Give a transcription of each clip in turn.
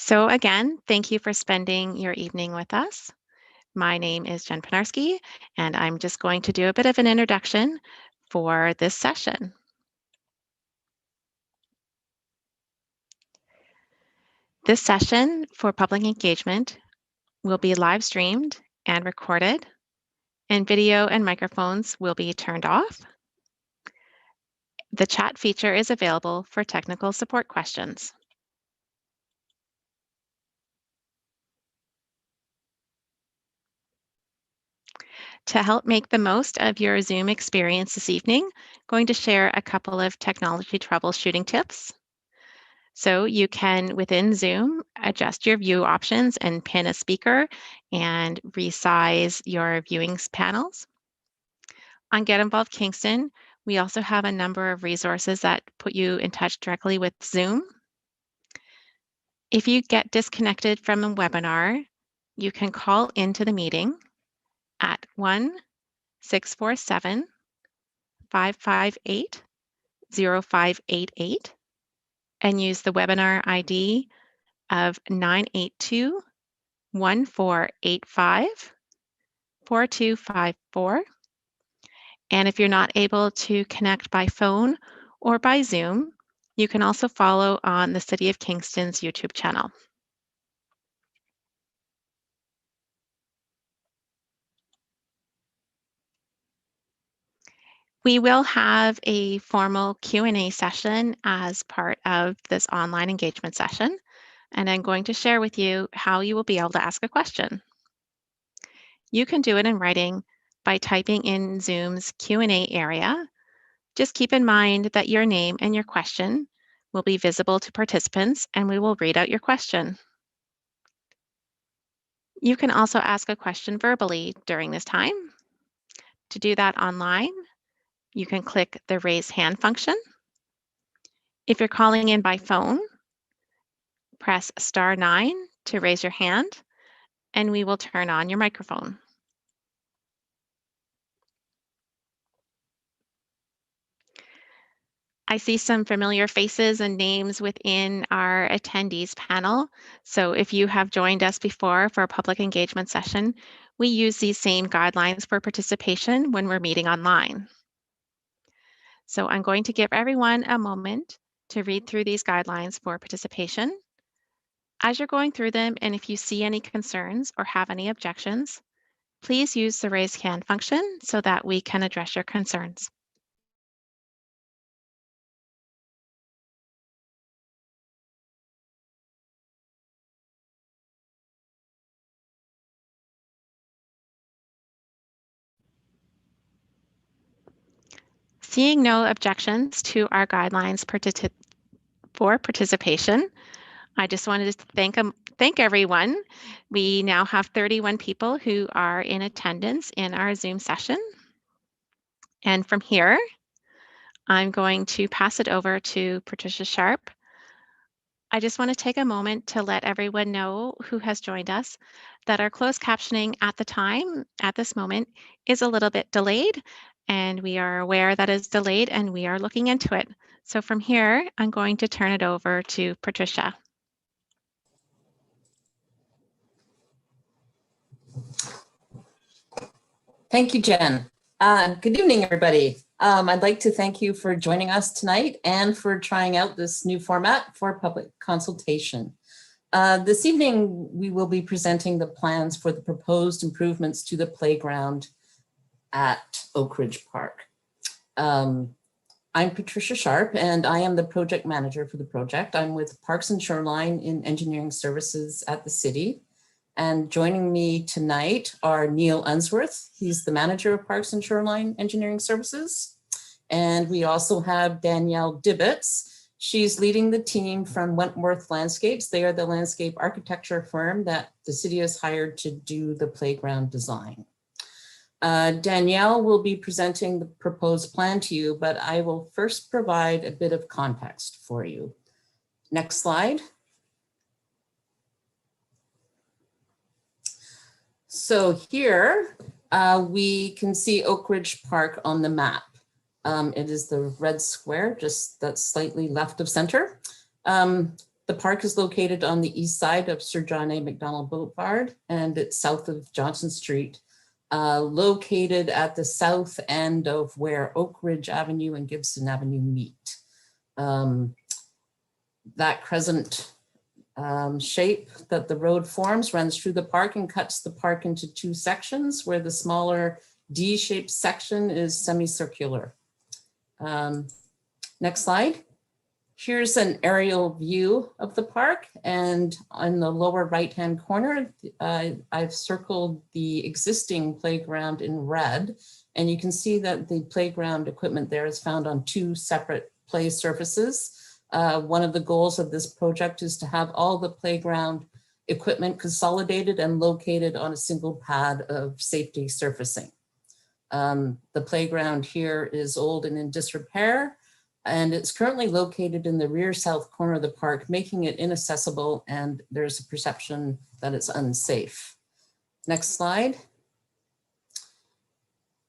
So again, thank you for spending your evening with us. My name is Jen Penarski, and I'm just going to do a bit of an introduction for this session. This session for public engagement will be live streamed and recorded, and video and microphones will be turned off. The chat feature is available for technical support questions. To help make the most of your Zoom experience this evening, I'm going to share a couple of technology troubleshooting tips. So you can, within Zoom, adjust your view options and pin a speaker and resize your viewing panels. On Get Involved Kingston, we also have a number of resources that put you in touch directly with Zoom. If you get disconnected from a webinar, you can call into the meeting at 1-647-558-0588 and use the webinar ID of 982-1485-4254. And if you're not able to connect by phone or by Zoom, you can also follow on the City of Kingston's YouTube channel. We will have a formal Q&A session as part of this online engagement session, and I'm going to share with you how you will be able to ask a question. You can do it in writing by typing in Zoom's Q&A area. Just keep in mind that your name and your question will be visible to participants, and we will read out your question. You can also ask a question verbally during this time. To do that online, you can click the raise hand function. If you're calling in by phone, press *9 to raise your hand, and we will turn on your microphone. I see some familiar faces and names within our attendees panel. So if you have joined us before for a public engagement session, we use these same guidelines for participation when we're meeting online. So I'm going to give everyone a moment to read through these guidelines for participation. As you're going through them, and if you see any concerns or have any objections, please use the raise hand function so that we can address your concerns. Seeing no objections to our guidelines for participation, I just wanted to thank everyone. We now have 31 people who are in attendance in our Zoom session. And from here, I'm going to pass it over to Patricia Sharp. I just want to take a moment to let everyone know who has joined us that our closed captioning at this moment, is a little bit delayed, and we are aware that is delayed and we are looking into it. So from here, I'm going to turn it over to Patricia. Thank you, Jen. Good evening, everybody. I'd like to thank you for joining us tonight and for trying out this new format for public consultation. This evening, we will be presenting the plans for the proposed improvements to the playground at Oakridge Park. I'm Patricia Sharp, and I am the project manager for the project. I'm with Parks and Shoreline in Engineering Services at the city. And joining me tonight are Neil Unsworth. He's the manager of Parks and Shoreline Engineering Services. And we also have Danielle Dibbets. She's leading the team from Wentworth Landscapes. They are the landscape architecture firm that the city has hired to do the playground design. Danielle will be presenting the proposed plan to you, but I will first provide a bit of context for you. Next slide. So here we can see Oakridge Park on the map. It is the red square, just that's slightly left of center. The park is located on the east side of Sir John A. Macdonald Boulevard, and it's south of Johnson Street, located at the south end of where Oakridge Avenue and Gibson Avenue meet. That crescent shape that the road forms runs through the park and cuts the park into two sections, where the smaller D-shaped section is semicircular. Next slide. Here's an aerial view of the park, and on the lower right-hand corner, I've circled the existing playground in red, and you can see that the playground equipment there is found on two separate play surfaces. One of the goals of this project is to have all the playground equipment consolidated and located on a single pad of safety surfacing. The playground here is old and in disrepair, and it's currently located in the rear south corner of the park, making it inaccessible, and there's a perception that it's unsafe. Next slide.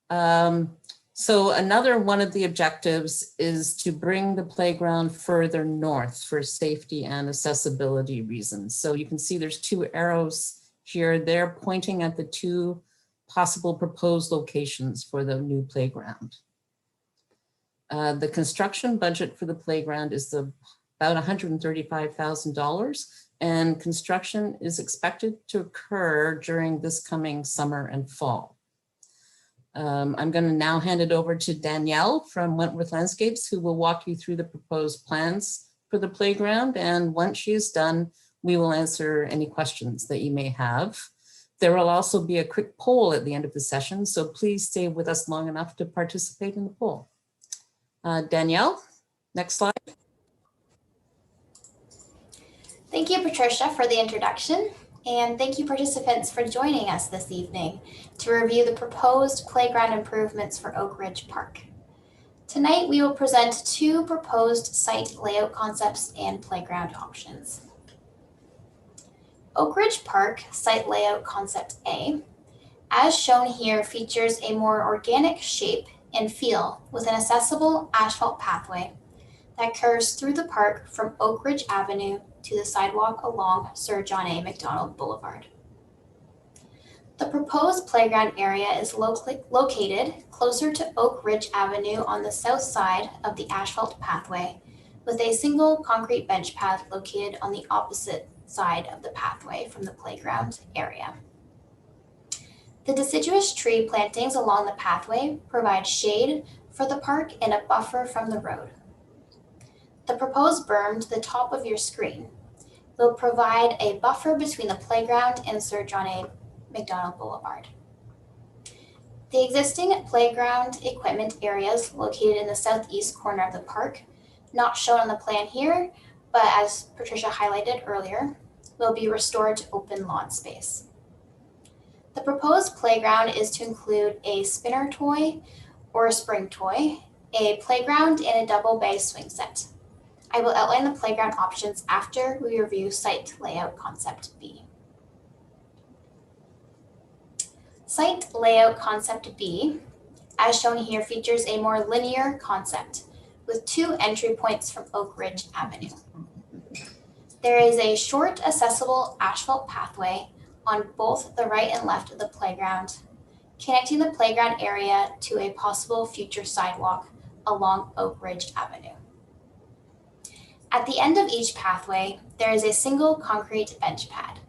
So another one of the objectives is to bring the playground further north for safety and accessibility reasons. So you can see there's two arrows here. They're pointing at the two possible proposed locations for the new playground. The construction budget for the playground is about $135,000, and construction is expected to occur during this coming summer and fall. I'm going to now hand it over to Danielle from Wentworth Landscapes, who will walk you through the proposed plans for the playground. And once she is done, we will answer any questions that you may have. There will also be a quick poll at the end of the session, so please stay with us long enough to participate in the poll. Danielle, next slide. Thank you, Patricia, for the introduction. And thank you, participants, for joining us this evening to review the proposed playground improvements for Oakridge Park. Tonight, we will present two proposed site layout concepts and playground options. Oakridge Park Site Layout Concept A, as shown here, features a more organic shape and feel with an accessible asphalt pathway that curves through the park from Oakridge Avenue to the sidewalk along Sir John A. Macdonald Boulevard. The proposed playground area is located closer to Oakridge Avenue on the south side of the asphalt pathway, with a single concrete bench pad located on the opposite side of the pathway from the playground area. The deciduous tree plantings along the pathway provide shade for the park and a buffer from the road. The proposed berm to the top of your screen will provide a buffer between the playground and Sir John A. Macdonald Boulevard. The existing playground equipment areas located in the southeast corner of the park, not shown on the plan here, but as Patricia highlighted earlier, will be restored to open lawn space. The proposed playground is to include a spinner toy or a spring toy, a playground, and a double bay swing set. I will outline the playground options after we review Site Layout Concept B. Site Layout Concept B, as shown here, features a more linear concept with two entry points from Oakridge Avenue. There is a short, accessible asphalt pathway on both the right and left of the playground, connecting the playground area to a possible future sidewalk along Oakridge Avenue. At the end of each pathway, there is a single concrete bench pad.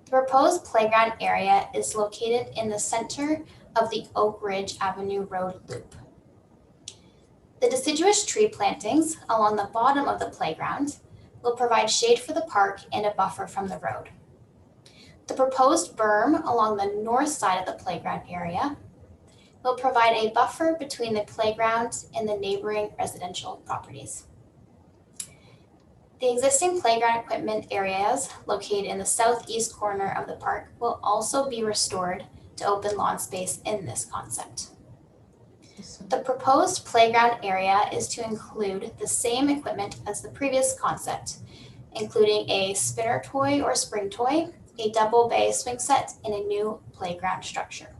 The proposed playground area is located in the center of the Oakridge Avenue Road loop. The deciduous tree plantings along the bottom of the playground will provide shade for the park and a buffer from the road. The proposed berm along the north side of the playground area will provide a buffer between the playground and the neighboring residential properties. The existing playground equipment areas located in the southeast corner of the park will also be restored to open lawn space in this concept. The proposed playground area is to include the same equipment as the previous concept, including a spinner toy or spring toy, a double bay swing set, and a new playground structure.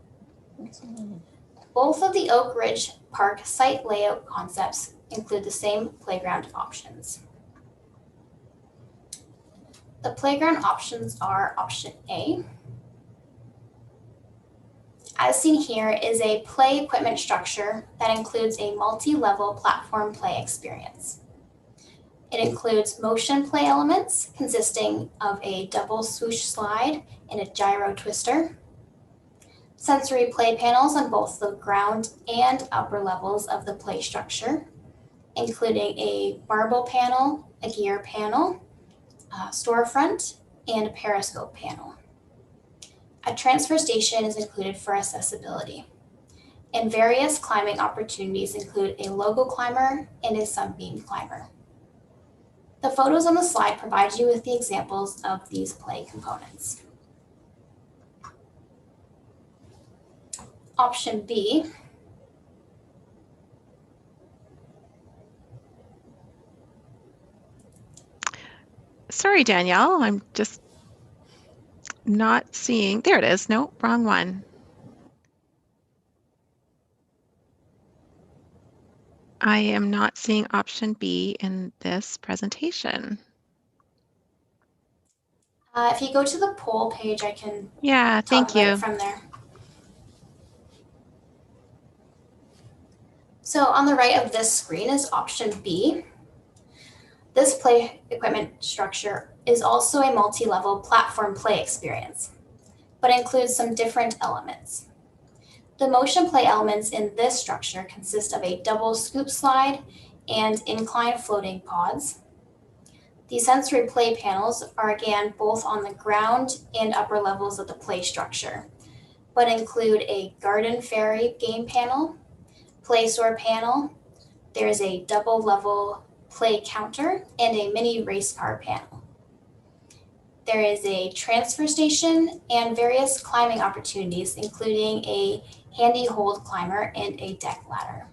Both of the Oakridge Park site layout concepts include the same playground options. The playground options are option A. As seen here is a play equipment structure that includes a multi-level platform play experience. It includes motion play elements consisting of a double swoosh slide and a gyro twister, sensory play panels on both the ground and upper levels of the play structure, including a marble panel, a gear panel, a storefront, and a periscope panel. A transfer station is included for accessibility, and various climbing opportunities include a logo climber and a sunbeam climber. The photos on the slide provide you with the examples of these play components. Option B Sorry, Danielle, I'm just not seeing. There it is. No, wrong one. I am not seeing option B in this presentation. If you go to the poll page, I can Yeah, talk thank about it you. from there. So on the right of this screen is option B. This play equipment structure is also a multi-level platform play experience, but includes some different elements. The motion play elements in this structure consist of a double scoop slide and incline floating pods. The sensory play panels are again both on the ground and upper levels of the play structure, but include a garden fairy game panel, play store panel, there is a double level play counter, and a mini race car panel. There is a transfer station and various climbing opportunities, including a handy hold climber and a deck ladder.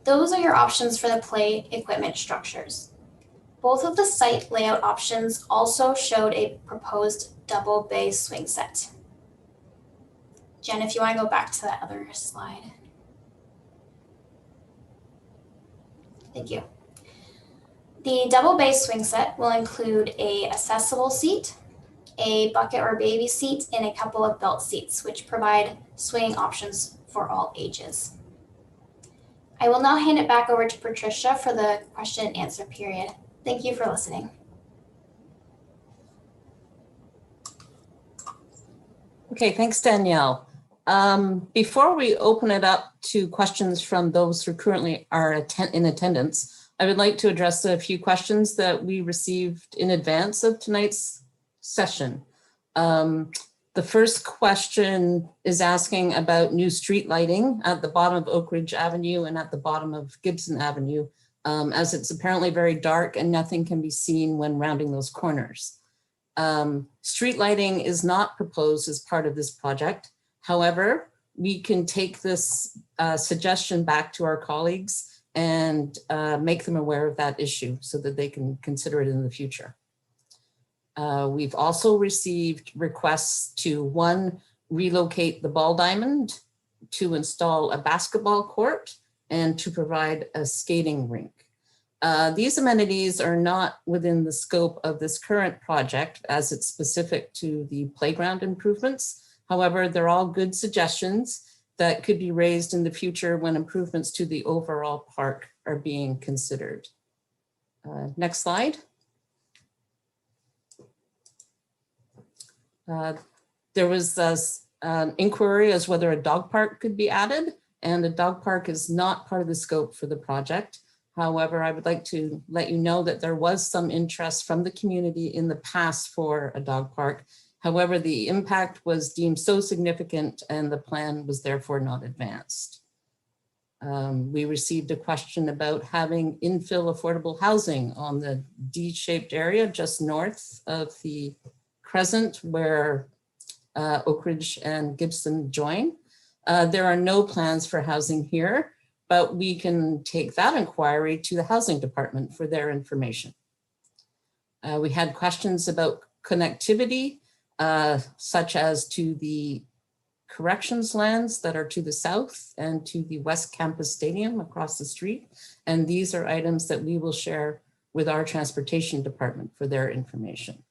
Those are your options for the play equipment structures. Both of the site layout options also showed a proposed double bay swing set. Jen, if you want to go back to that other slide. Thank you. The double bay swing set will include a accessible seat, a bucket or baby seat, and a couple of belt seats, which provide swing options for all ages. I will now hand it back over to Patricia for the question and answer period. Thank you for listening. Okay, thanks, Danielle. Before we open it up to questions from those who currently are in attendance, I would like to address a few questions that we received in advance of tonight's session. The first question is asking about new street lighting at the bottom of Oakridge Avenue and at the bottom of Gibson Avenue, as it's apparently very dark and nothing can be seen when rounding those corners. Street lighting is not proposed as part of this project. However, we can take this suggestion back to our colleagues and make them aware of that issue so that they can consider it in the future. We've also received requests to, one, relocate the ball diamond, to install a basketball court, and to provide a skating rink. These amenities are not within the scope of this current project as it's specific to the playground improvements. However, they're all good suggestions that could be raised in the future when improvements to the overall park are being considered. Next slide. There was an inquiry as whether a dog park could be added, and a dog park is not part of the scope for the project. However, I would like to let you know that there was some interest from the community in the past for a dog park. However, the impact was deemed so significant and the plan was therefore not advanced. We received a question about having infill affordable housing on the D-shaped area just north of the crescent where Oakridge and Gibson join. There are no plans for housing here, but we can take that inquiry to the housing department for their information. We had questions about connectivity, such as to the corrections lands that are to the south and to the West Campus Stadium across the street. And these are items that we will share with our transportation department for their information.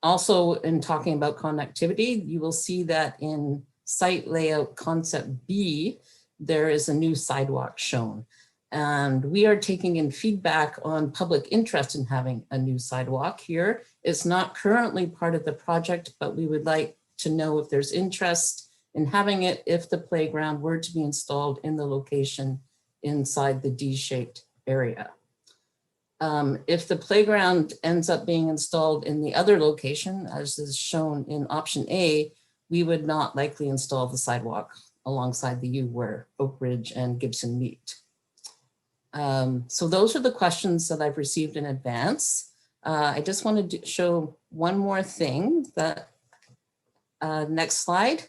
Also, in talking about connectivity, you will see that in site layout concept B, there is a new sidewalk shown. And we are taking in feedback on public interest in having a new sidewalk here. It's not currently part of the project, but we would like to know if there's interest in having it if the playground were to be installed in the location inside the D-shaped area. If the playground ends up being installed in the other location, as is shown in option A, we would not likely install the sidewalk alongside the U where Oakridge and Gibson meet. So those are the questions that I've received in advance. I just wanted to show one more thing. That next slide.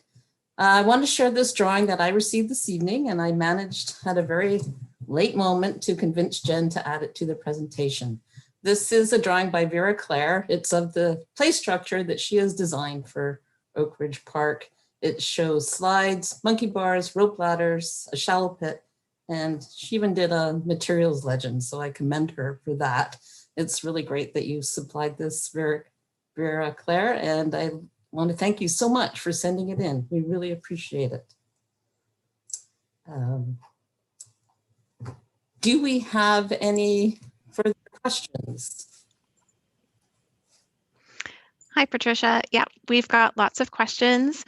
I want to share this drawing that I received this evening, and I managed at a very late moment to convince Jen to add it to the presentation. This is a drawing by Vera Claire. It's of the play structure that she has designed for Oakridge Park. It shows slides, monkey bars, rope ladders, a shallow pit, and she even did a materials legend, so I commend her for that. It's really great that you supplied this, Vera Claire, and I want to thank you so much for sending it in. We really appreciate it. Do we have any further questions? Hi, Patricia. Yeah, we've got lots of questions.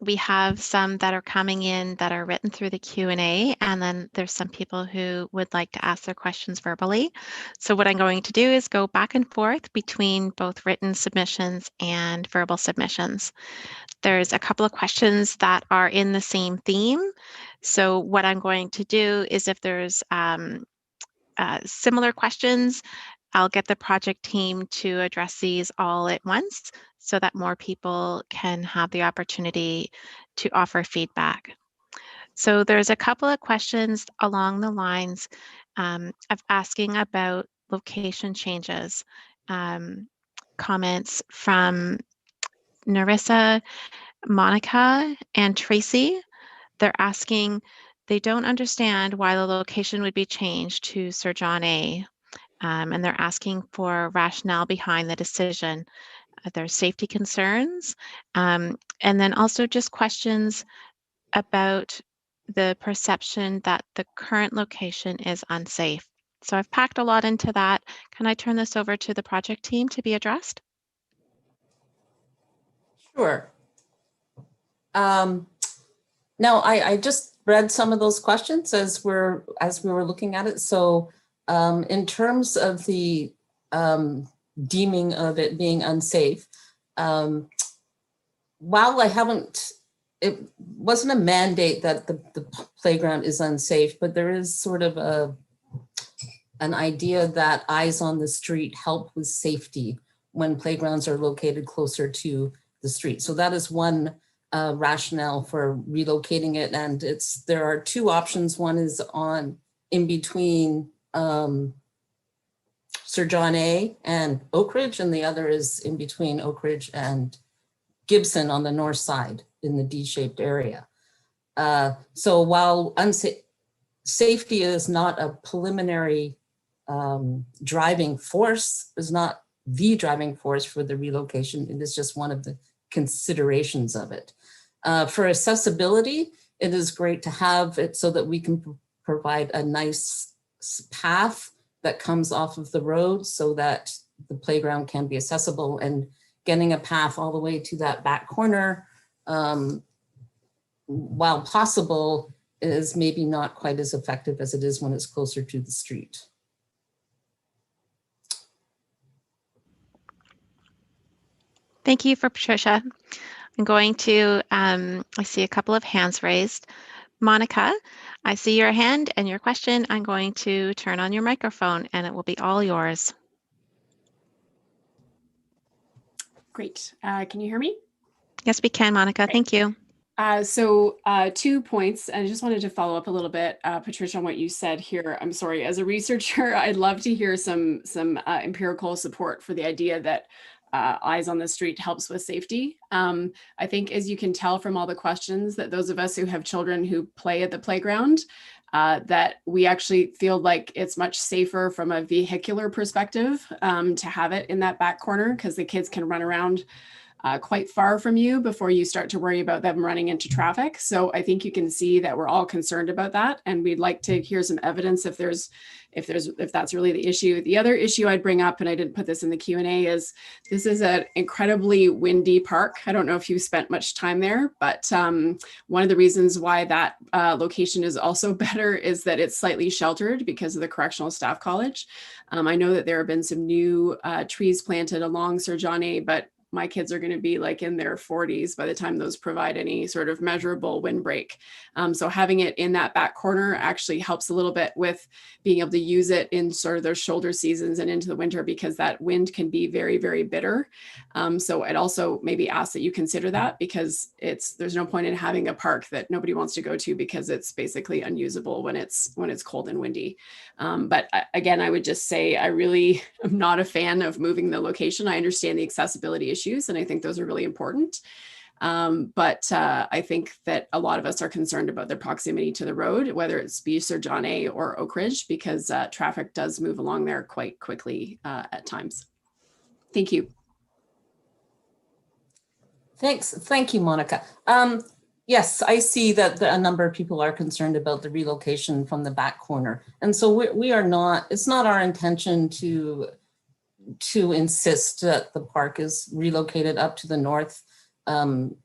We have some that are coming in that are written through the Q&A, and then there's some people who would like to ask their questions verbally. So what I'm going to do is go back and forth between both written submissions and verbal submissions. There's a couple of questions that are in the same theme. So what I'm going to do is if there's similar questions, I'll get the project team to address these all at once so that more people can have the opportunity to offer feedback. So there's a couple of questions along the lines of asking about location changes. Comments from Narissa, Monica, and Tracy. They're asking, they don't understand why the location would be changed to Sir John A. And they're asking for rationale behind the decision. There's safety concerns, and then also just questions about the perception that the current location is unsafe. So I've packed a lot into that. Can I turn this over to the project team to be addressed? Sure. Now, I just read some of those questions as we were looking at it. So in terms of the deeming of it being unsafe, while it wasn't a mandate that the playground is unsafe, but there is sort of an idea that eyes on the street help with safety when playgrounds are located closer to the street. So that is one rationale for relocating it. And there are two options. One is in between Sir John A. and Oakridge, and the other is in between Oakridge and Gibson on the north side in the D-shaped area. So while safety is not a preliminary driving force, is not the driving force for the relocation, it is just one of the considerations of it. For accessibility, it is great to have it so that we can provide a nice path that comes off of the road so that the playground can be accessible, and getting a path all the way to that back corner, while possible, is maybe not quite as effective as it is when it's closer to the street. Thank you for Patricia. I'm going to, I see a couple of hands raised. Monica, I see your hand and your question. I'm going to turn on your microphone and it will be all yours. Great. Can you hear me? Yes, we can, Monica. Great. Thank you. So 2 points. I just wanted to follow up a little bit, Patricia, on what you said here. I'm sorry, as a researcher, I'd love to hear some empirical support for the idea that eyes on the street helps with safety. I think, as you can tell from all the questions, that those of us who have children who play at the playground that we actually feel like it's much safer from a vehicular perspective to have it in that back corner, because the kids can run around quite far from you before you start to worry about them running into traffic. So I think you can see that we're all concerned about that, and we'd like to hear some evidence if that's really the issue. The other issue I'd bring up, and I didn't put this in the Q&A, is this is an incredibly windy park. I don't know if you spent much time there, but one of the reasons why that location is also better is that it's slightly sheltered because of the Correctional Staff College. I know that there have been some new trees planted along Sir John A, but my kids are going to be like in their 40s by the time those provide any sort of measurable windbreak. So having it in that back corner actually helps a little bit with being able to use it in sort of those shoulder seasons and into the winter, because that wind can be very, very bitter. So I'd also maybe ask that you consider that, because there's no point in having a park that nobody wants to go to because it's basically unusable when it's cold and windy. But again, I would just say I really am not a fan of moving the location. I understand the accessibility issues, and I think those are really important. But I think that a lot of us are concerned about their proximity to the road, whether it's Sir John A or Oakridge, because traffic does move along there quite quickly at times. Thank you. Thanks. Thank you, Monica. Yes, I see that a number of people are concerned about the relocation from the back corner. And so we are not, it's not our intention to insist that the park is relocated up to the north. And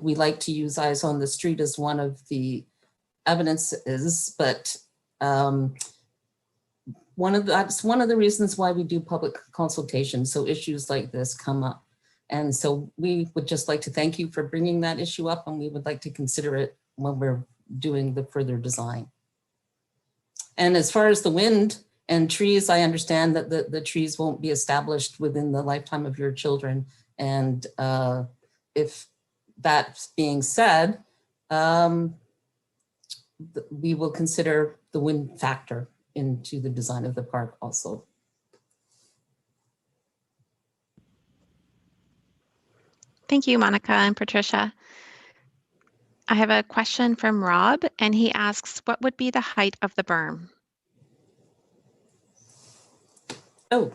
we like to use eyes on the street as one of the evidences, but that's one of the reasons why we do public consultation, so issues like this come up. And so we would just like to thank you for bringing that issue up, and we would like to consider it when we're doing the further design. And as far as the wind and trees, I understand that the trees won't be established within the lifetime of your children. And if that's being said, we will consider the wind factor into the design of the park also. Thank you, Monica and Patricia. I have a question from Rob, and he asks, what would be the height of the berm? Oh,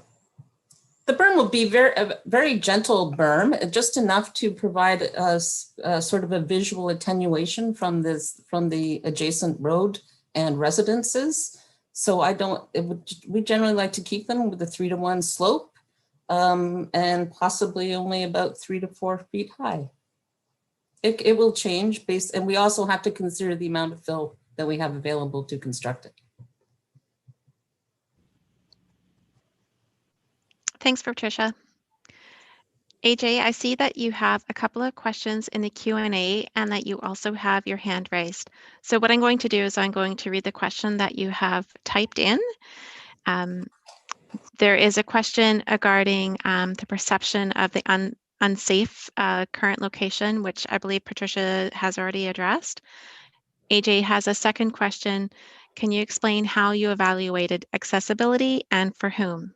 the berm will be a very gentle berm, just enough to provide us sort of a visual attenuation from the adjacent road and residences. So we generally like to keep them with a 3-to-1 slope. And possibly only about 3 to 4 feet high. It will change and we also have to consider the amount of fill that we have available to construct it. Thanks, Patricia. AJ, I see that you have a couple of questions in the Q&A and that you also have your hand raised. So what I'm going to do is I'm going to read the question that you have typed in. There is a question regarding the perception of the unsafe current location, which I believe Patricia has already addressed. AJ has a second question. Can you explain how you evaluated accessibility and for whom?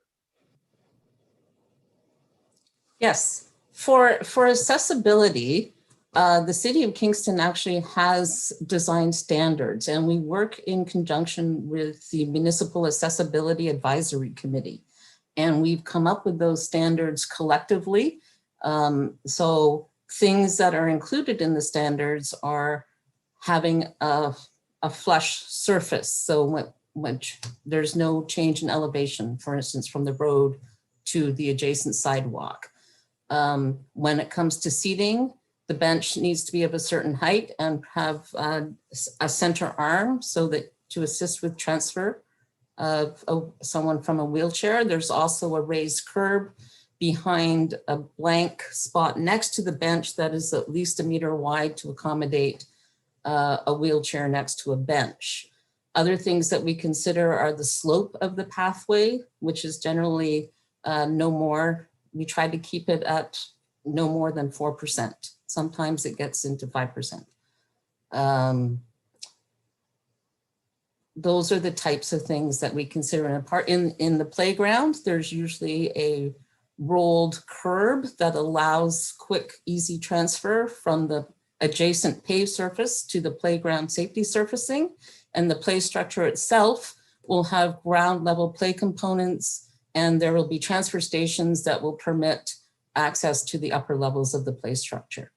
Yes, for accessibility, the City of Kingston actually has design standards, and we work in conjunction with the Municipal Accessibility Advisory Committee. And we've come up with those standards collectively. So things that are included in the standards are having a flush surface. So when there's no change in elevation, for instance, from the road to the adjacent sidewalk. When it comes to seating, the bench needs to be of a certain height and have a center arm so that to assist with transfer of someone from a wheelchair. There's also a raised curb behind a blank spot next to the bench that is at least 1 meter wide to accommodate a wheelchair next to a bench. Other things that we consider are the slope of the pathway, which is generally no more. We try to keep it at no more than 4%. Sometimes it gets into 5%. Those are the types of things that we consider in a park. In the playground, there's usually a rolled curb that allows quick, easy transfer from the adjacent paved surface to the playground safety surfacing. and the play structure itself will have ground level play components, and there will be transfer stations that will permit access to the upper levels of the play structure.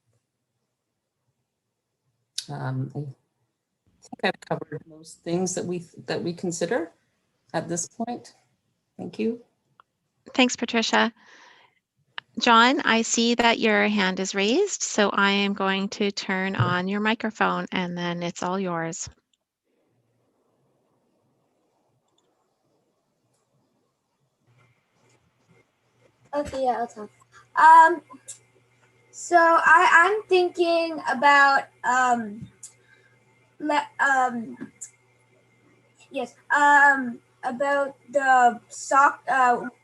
I think I've covered most things that we consider at this point. Thank you. Thanks, Patricia. John, I see that your hand is raised, so I am going to turn on your microphone and then it's all yours. Okay, yeah, I'll talk. So I'm thinking about about the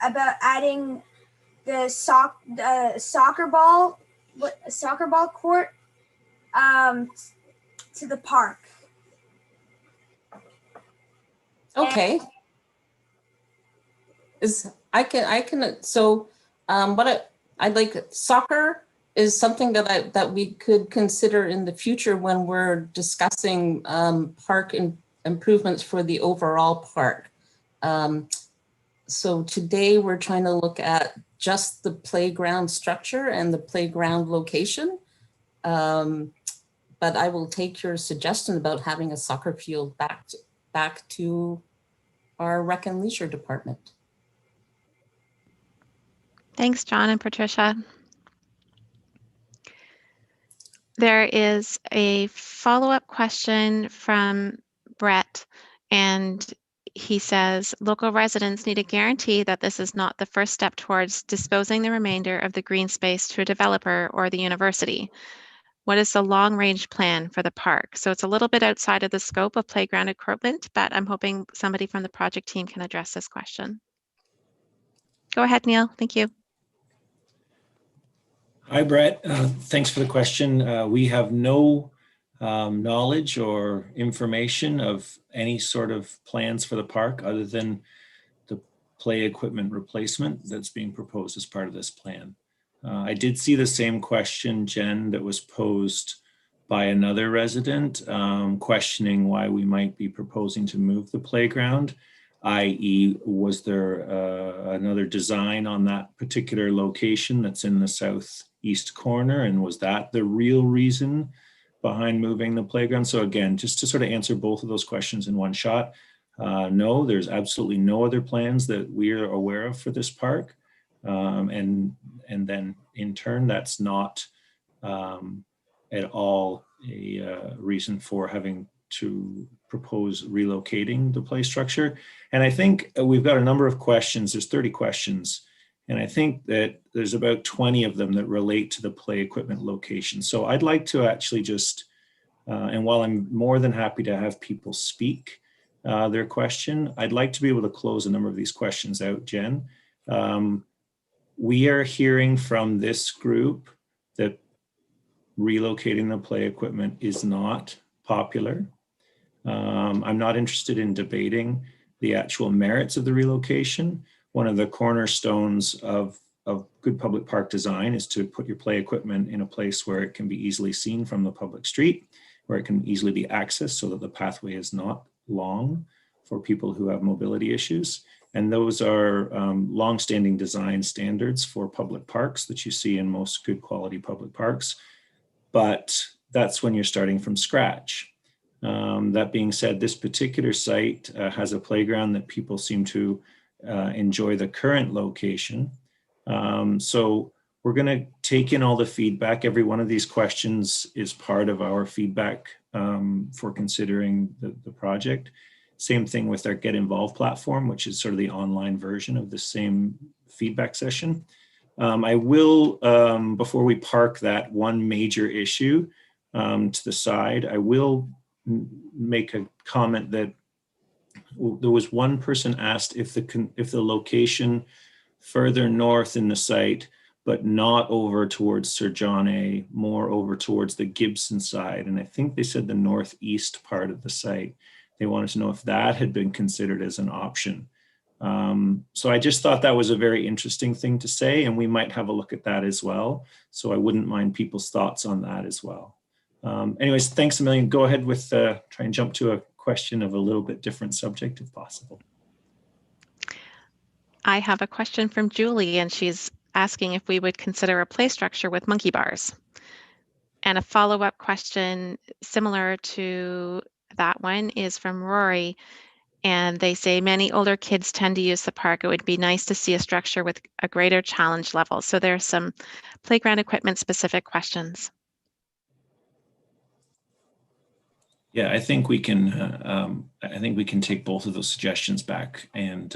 about adding the soccer ball court to the park. Okay. So I'd like soccer is something that we could consider in the future when we're discussing park improvements for the overall park. So today we're trying to look at just the playground structure and the playground location. But I will take your suggestion about having a soccer field back to our Rec and Leisure department. Thanks, John and Patricia. There is a follow-up question from Brett, and he says, local residents need a guarantee that this is not the first step towards disposing the remainder of the green space to a developer or the university. What is the long-range plan for the park? So it's a little bit outside of the scope of playground equipment, but I'm hoping somebody from the project team can address this question. Go ahead, Neil. Thank you. Hi, Brett. Thanks for the question. We have no knowledge or information of any sort of plans for the park other than the play equipment replacement that's being proposed as part of this plan. I did see the same question, Jen, that was posed by another resident questioning why we might be proposing to move the playground, i.e. was there another design on that particular location that's in the southeast corner, and was that the real reason behind moving the playground? So again, just to sort of answer both of those questions in one shot, no, there's absolutely no other plans that we are aware of for this park. And then in turn, that's not at all a reason for having to propose relocating the play structure. And I think we've got a number of questions. There's 30 questions. And I think that there's about 20 of them that relate to the play equipment location. So I'd like to actually just, and while I'm more than happy to have people speak their question, I'd like to be able to close a number of these questions out, Jen. We are hearing from this group that relocating the play equipment is not popular. I'm not interested in debating the actual merits of the relocation. One of the cornerstones of good public park design is to put your play equipment in a place where it can be easily seen from the public street, where it can easily be accessed so that the pathway is not long for people who have mobility issues. And those are longstanding design standards for public parks that you see in most good quality public parks. But that's when you're starting from scratch. That being said, this particular site has a playground that people seem to enjoy the current location. So we're going to take in all the feedback. Every one of these questions is part of our feedback for considering the project. Same thing with our Get Involved platform, which is sort of the online version of the same feedback session. I will, before we park that one major issue to the side, I will make a comment that there was one person asked if the location further north in the site, but not over towards Sir John A, more over towards the Gibson side. And I think they said the northeast part of the site. They wanted to know if that had been considered as an option. So I just thought that was a very interesting thing to say, and we might have a look at that as well. So I wouldn't mind people's thoughts on that as well. Anyways, thanks a million. Go ahead with, try and jump to a question of a little bit different subject if possible. I have a question from Julie, and she's asking if we would consider a play structure with monkey bars. And a follow-up question similar to that one is from Rory. And they say many older kids tend to use the park. It would be nice to see a structure with a greater challenge level. So there's some playground equipment specific questions. Yeah, I think we can. I think we can take both of those suggestions back, and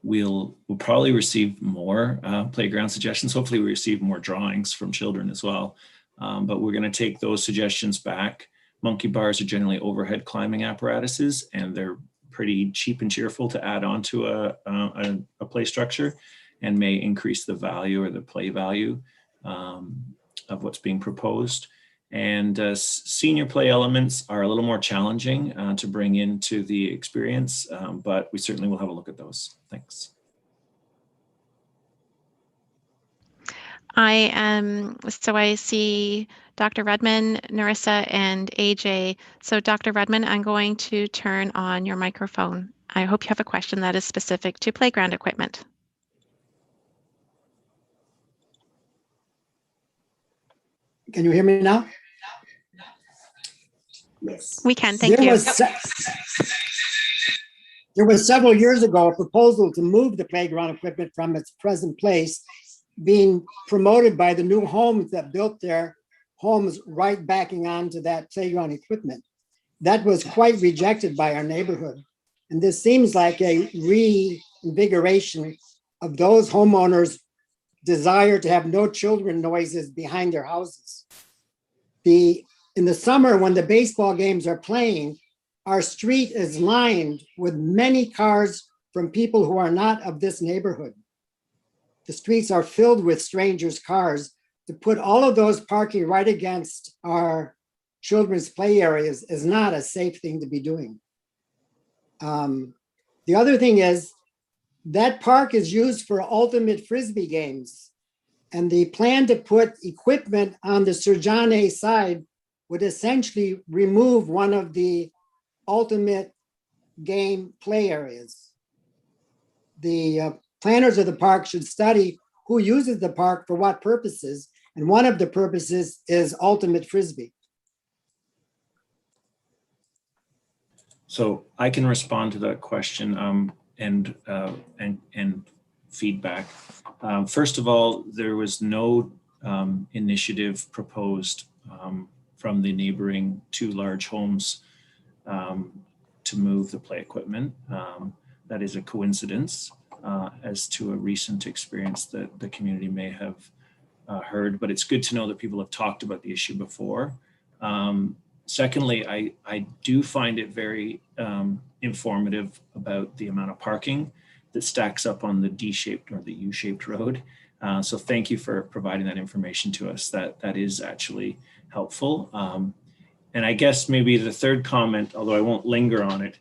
we'll probably receive more playground suggestions. Hopefully, we receive more drawings from children as well. But we're going to take those suggestions back. Monkey bars are generally overhead climbing apparatuses, and they're pretty cheap and cheerful to add on to a play structure, and may increase the value or the play value of what's being proposed. And senior play elements are a little more challenging to bring into the experience, but we certainly will have a look at those. Thanks. So I see Dr. Redman, Narissa, and AJ. So Dr. Redman, I'm going to turn on your microphone. I hope you have a question that is specific to playground equipment. Can you hear me now? Yes. We can, thank you. There was several years ago a proposal to move the playground equipment from its present place, being promoted by the new homes that built their homes right backing onto that playground equipment. That was quite rejected by our neighborhood. And this seems like a reinvigoration of those homeowners' desire to have no children noises behind their houses. In the summer, when the baseball games are playing, our street is lined with many cars from people who are not of this neighborhood. The streets are filled with strangers' cars. To put all of those parking right against our children's play areas is not a safe thing to be doing. The other thing is that park is used for ultimate Frisbee games. And the plan to put equipment on the Sir John A side would essentially remove one of the ultimate game play areas. The planners of the park should study who uses the park for what purposes, and one of the purposes is ultimate Frisbee. So I can respond to that question and feedback. First of all, there was no initiative proposed from the neighboring two large homes to move the play equipment. That is a coincidence as to a recent experience that the community may have heard, but it's good to know that people have talked about the issue before. Secondly, I do find it very informative about the amount of parking that stacks up on the D-shaped or the U-shaped road. So thank you for providing that information to us. That is actually helpful. And I guess maybe the third comment, although I won't linger on it,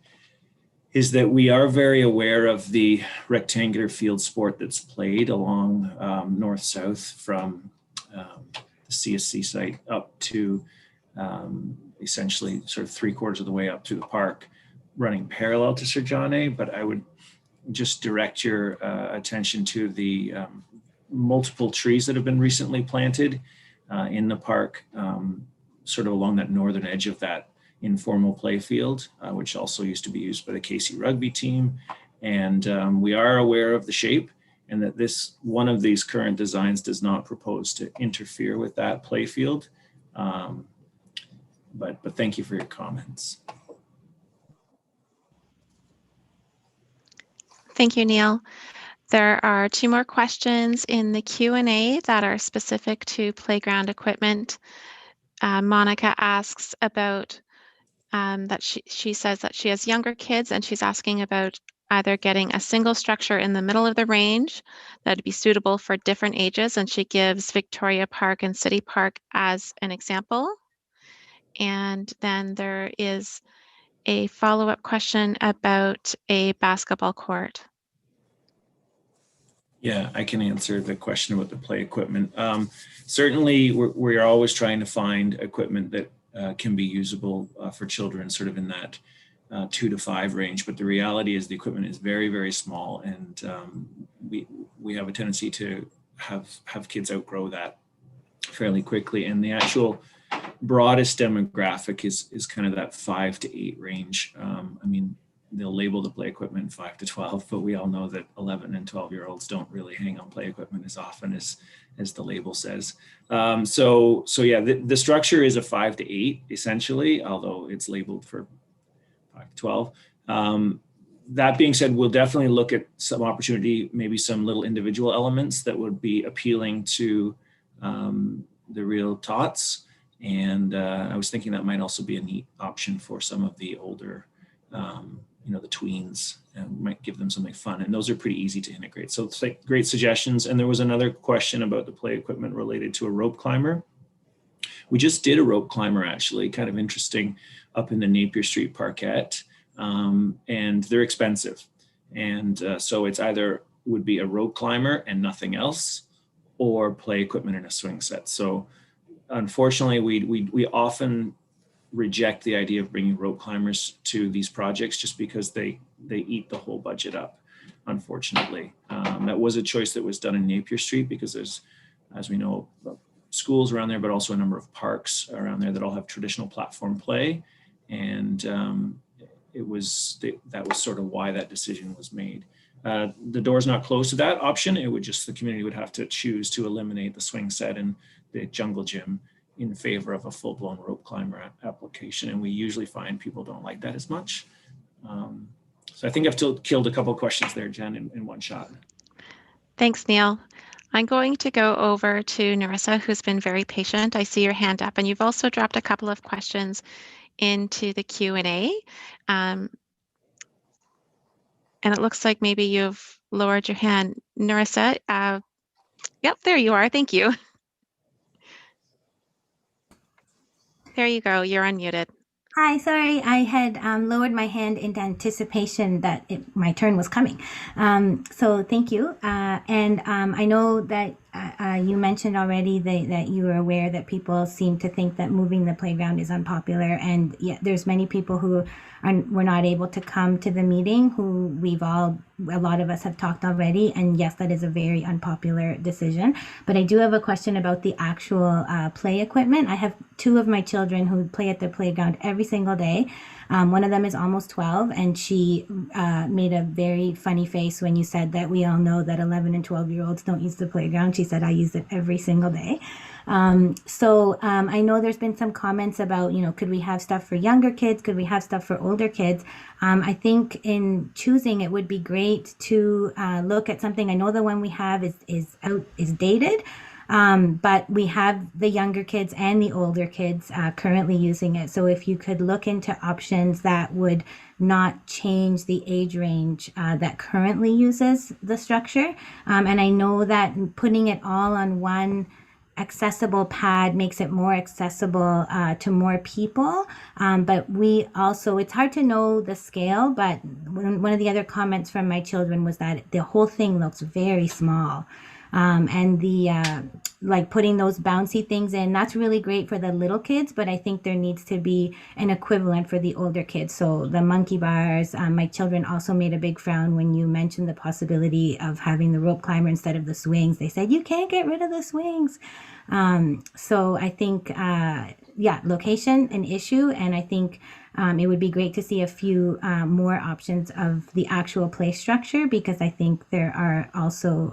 is that we are very aware of the rectangular field sport that's played along north-south from the CSC site up to essentially sort of 3/4 of the way up through the park, running parallel to Sir John A. But I would just direct your attention to the multiple trees that have been recently planted in the park, sort of along that northern edge of that informal play field, which also used to be used by the KC rugby team. And we are aware of the shape, and that this one of these current designs does not propose to interfere with that play field. But thank you for your comments. Thank you, Neil. There are two more questions in the Q&A that are specific to playground equipment. Monica asks about that she says that she has younger kids, and she's asking about either getting a single structure in the middle of the range that would be suitable for different ages, and she gives Victoria Park and City Park as an example. And then there is a follow-up question about a basketball court. Yeah, I can answer the question about the play equipment. Certainly, we're always trying to find equipment that can be usable for children, sort of in that 2 to 5 range, but the reality is the equipment is very, very small, and we have a tendency to have kids outgrow that fairly quickly. And the actual broadest demographic is kind of that 5 to 8 range. I mean, they'll label the play equipment 5 to 12, but we all know that 11 and 12-year-olds don't really hang on play equipment as often as the label says. So yeah, the structure is a 5 to 8 essentially, although it's labeled for 5 to 12. That being said, we'll definitely look at some opportunity, maybe some little individual elements that would be appealing to the real tots. And I was thinking that might also be a neat option for some of the older, the tweens, and might give them something fun. And those are pretty easy to integrate. So it's like great suggestions. And there was another question about the play equipment related to a rope climber. We just did a rope climber, actually, kind of interesting, up in the Napier Street Parkette, and they're expensive. And so it's either would be a rope climber and nothing else, or play equipment in a swing set. So unfortunately, we often reject the idea of bringing rope climbers to these projects just because they eat the whole budget up, unfortunately. That was a choice that was done in Napier Street because there's, as we know, schools around there, but also a number of parks around there that all have traditional platform play. And that was sort of why that decision was made. The door's not closed to that option. It would just, the community would have to choose to eliminate the swing set and the jungle gym in favor of a full-blown rope climber application. And we usually find people don't like that as much. So I think I've still killed a couple of questions there, Jen, in one shot. Thanks, Neil. I'm going to go over to Narissa, who's been very patient. I see your hand up, and you've also dropped a couple of questions into the Q&A. And it looks like maybe you've lowered your hand. Narissa, yep, there you are. Thank you. There you go. You're unmuted. Hi, sorry, I had lowered my hand in anticipation that my turn was coming. So thank you. And I know that you mentioned already that you are aware that people seem to think that moving the playground is unpopular. And yet there's many people who were not able to come to the meeting, who a lot of us have talked already. And yes, that is a very unpopular decision. But I do have a question about the actual play equipment. I have 2 of my children who play at the playground every single day. One of them is almost 12, and she made a very funny face when you said that we all know that 11 and 12-year-olds don't use the playground. She said, I use it every single day. So I know there's been some comments about, could we have stuff for younger kids? Could we have stuff for older kids? I think in choosing, it would be great to look at something. I know the one we have is dated. But we have the younger kids and the older kids currently using it. So if you could look into options that would not change the age range that currently uses the structure. And I know that putting it all on one accessible pad makes it more accessible to more people. But we also, it's hard to know the scale, but one of the other comments from my children was that the whole thing looks very small. And the like putting those bouncy things in, that's really great for the little kids, but I think there needs to be an equivalent for the older kids. So the monkey bars, my children also made a big frown when you mentioned the possibility of having the rope climber instead of the swings. They said, you can't get rid of the swings. So I think, location, an issue. And I think it would be great to see a few more options of the actual play structure, because I think there are also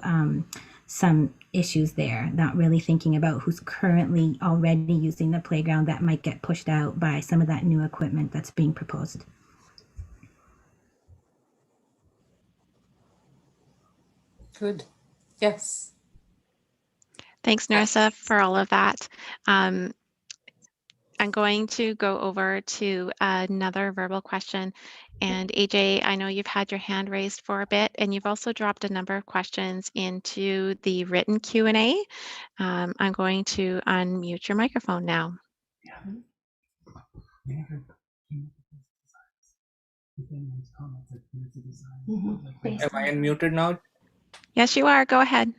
some issues there, not really thinking about who's currently already using the playground that might get pushed out by some of that new equipment that's being proposed. Good. Yes. Thanks, Narissa, for all of that. I'm going to go over to another verbal question. And AJ, I know you've had your hand raised for a bit, and you've also dropped a number of questions into the written Q&A. I'm going to unmute your microphone now. Am I unmuted now? Yes, you are. Go ahead.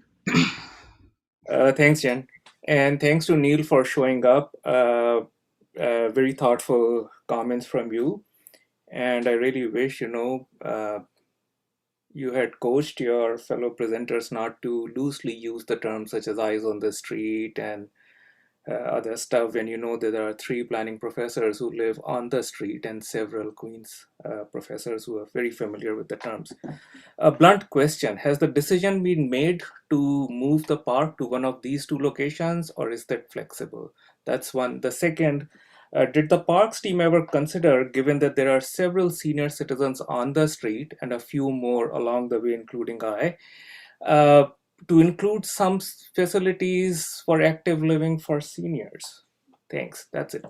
Thanks, Jen. And thanks to Neil for showing up. Very thoughtful comments from you. And I really wish, you had coached your fellow presenters not to loosely use the terms such as eyes on the street and other stuff when you know that there are 3 planning professors who live on the street and several Queens professors who are very familiar with the terms. A blunt question, has the decision been made to move the park to one of these 2 locations, or is that flexible? That's one. The second, did the parks team ever consider, given that there are several senior citizens on the street and a few more along the way, including I, to include some facilities for active living for seniors? Thanks, that's it.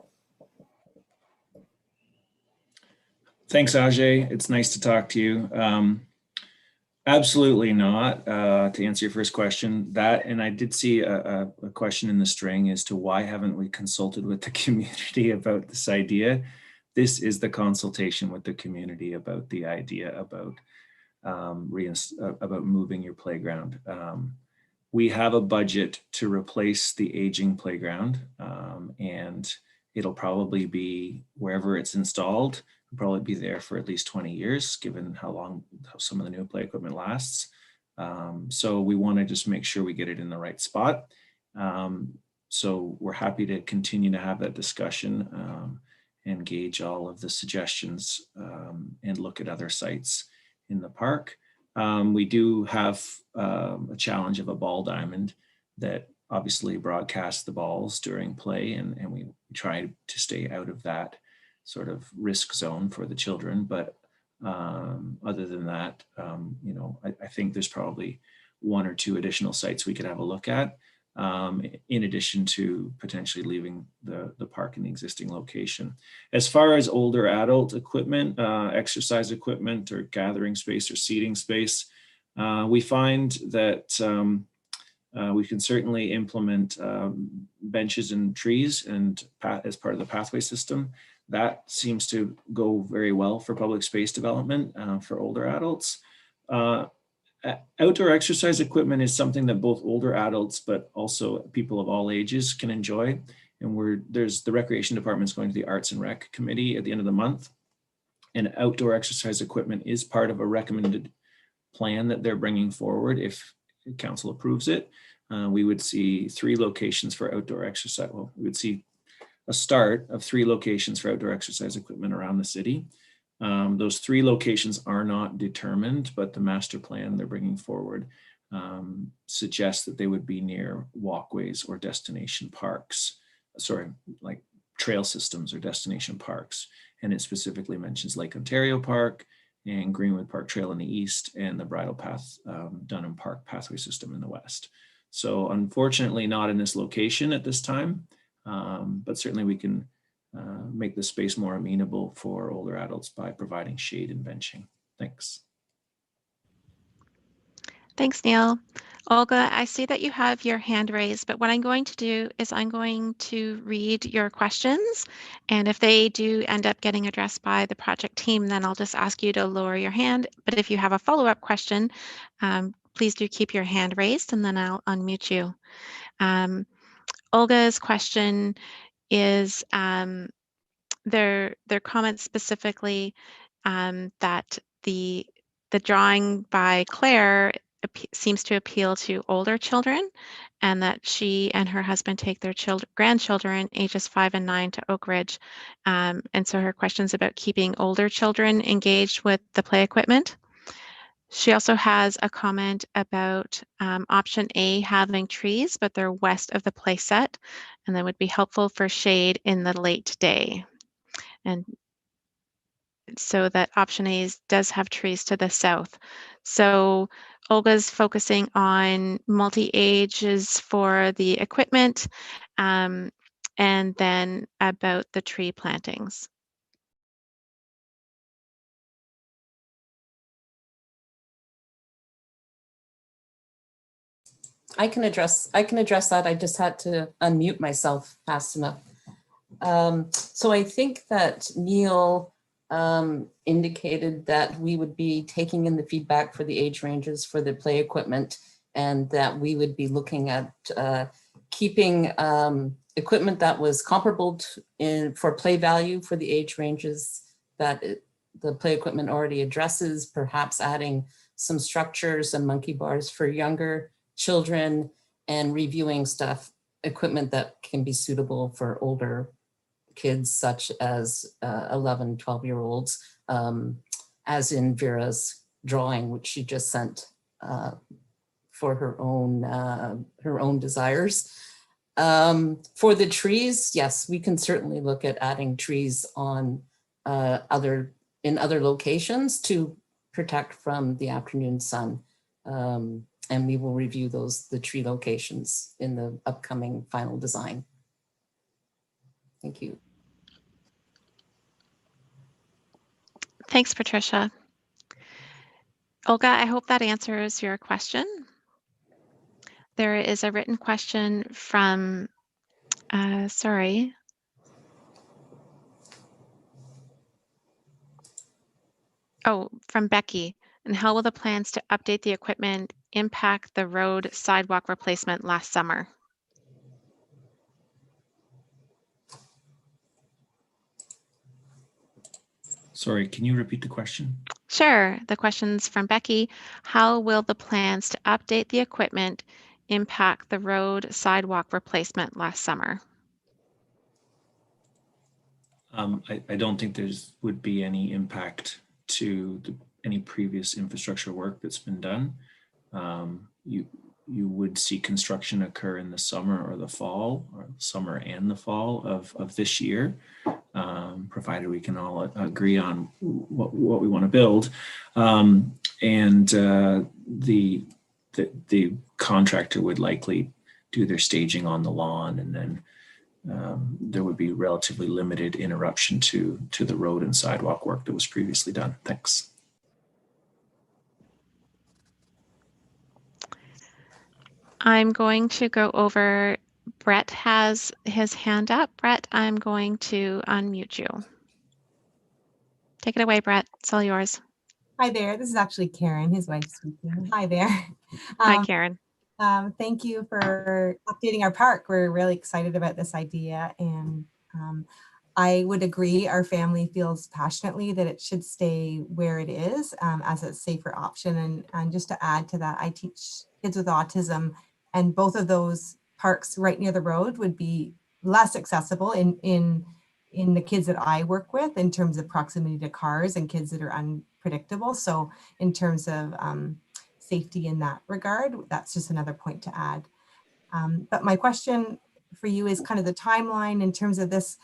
Thanks, Ajay. It's nice to talk to you. Absolutely not. To answer your first question, and I did see a question in the string as to why haven't we consulted with the community about this idea. This is the consultation with the community about the idea about moving your playground. We have a budget to replace the aging playground, and it'll probably be wherever it's installed. Probably be there for at least 20 years, given how some of the new play equipment lasts. So we want to just make sure we get it in the right spot. So we're happy to continue to have that discussion and gauge all of the suggestions and look at other sites in the park. We do have a challenge of a ball diamond that obviously broadcasts the balls during play, and we try to stay out of that sort of risk zone for the children. But other than that, I think there's probably 1 or 2 additional sites we could have a look at, in addition to potentially leaving the park in the existing location. As far as older adult equipment, exercise equipment or gathering space or seating space, we find that we can certainly implement benches and trees and as part of the pathway system. That seems to go very well for public space development for older adults. Outdoor exercise equipment is something that both older adults, but also people of all ages can enjoy. And there's the recreation department's going to the Arts and Rec committee at the end of the month. And outdoor exercise equipment is part of a recommended plan that they're bringing forward. If council approves it, we would see 3 locations for outdoor exercise. Well, we would see a start of 3 locations for outdoor exercise equipment around the city. Those 3 locations are not determined, but the master plan they're bringing forward suggests that they would be near walkways or destination parks, like trail systems or destination parks. And it specifically mentions Lake Ontario Park and Greenwood Park Trail in the east and the Bridle Path Dunham Park pathway system in the west. So unfortunately not in this location at this time. But certainly we can make the space more amenable for older adults by providing shade and benching. Thanks. Thanks, Neil. Olga, I see that you have your hand raised, but what I'm going to do is I'm going to read your questions. And if they do end up getting addressed by the project team, then I'll just ask you to lower your hand. But if you have a follow-up question, please do keep your hand raised and then I'll unmute you. Olga's question is their comment specifically that the drawing by Claire seems to appeal to older children, and that she and her husband take their grandchildren ages 5 and 9 to Oakridge. And so her question is about keeping older children engaged with the play equipment. She also has a comment about option A having trees, but they're west of the play set, and that would be helpful for shade in the late day. And so that option A does have trees to the south. So Olga's focusing on multi-ages for the equipment, and then about the tree plantings. I can address that. I just had to unmute myself fast enough. So I think that Neil indicated that we would be taking in the feedback for the age ranges for the play equipment, and that we would be looking at keeping equipment that was comparable for play value for the age ranges that the play equipment already addresses, perhaps adding some structures and monkey bars for younger children, and reviewing equipment that can be suitable for older kids, such as 11, 12-year-olds, as in Vera's drawing, which she just sent for her own desires. For the trees, yes, we can certainly look at adding trees on in other locations to protect from the afternoon sun. And we will review the tree locations in the upcoming final design. Thank you. Thanks, Patricia. Olga, I hope that answers your question. There is a written question from, sorry. Oh, from Becky. And how will the plans to update the equipment impact the road sidewalk replacement last summer? Sorry, can you repeat the question? Sure. The question's from Becky. How will the plans to update the equipment impact the road sidewalk replacement last summer? I don't think would be any impact to any previous infrastructure work that's been done. You would see construction occur in the summer or the fall, or summer and the fall of this year, provided we can all agree on what we want to build. And the contractor would likely do their staging on the lawn, and then there would be relatively limited interruption to the road and sidewalk work that was previously done. Thanks. I'm going to go over, Brett has his hand up. Brett, I'm going to unmute you. Take it away, Brett. It's all yours. Hi there. This is actually Karen, his wife speaking. Hi there. Hi, Karen. Thank you for updating our park. We're really excited about this idea, and I would agree, our family feels passionately that it should stay where it is as a safer option. And just to add to that, I teach kids with autism, and both of those parks right near the road would be less accessible in the kids that I work with in terms of proximity to cars and kids that are unpredictable. So in terms of safety in that regard, that's just another point to add. But my question for you is kind of the timeline in terms of this.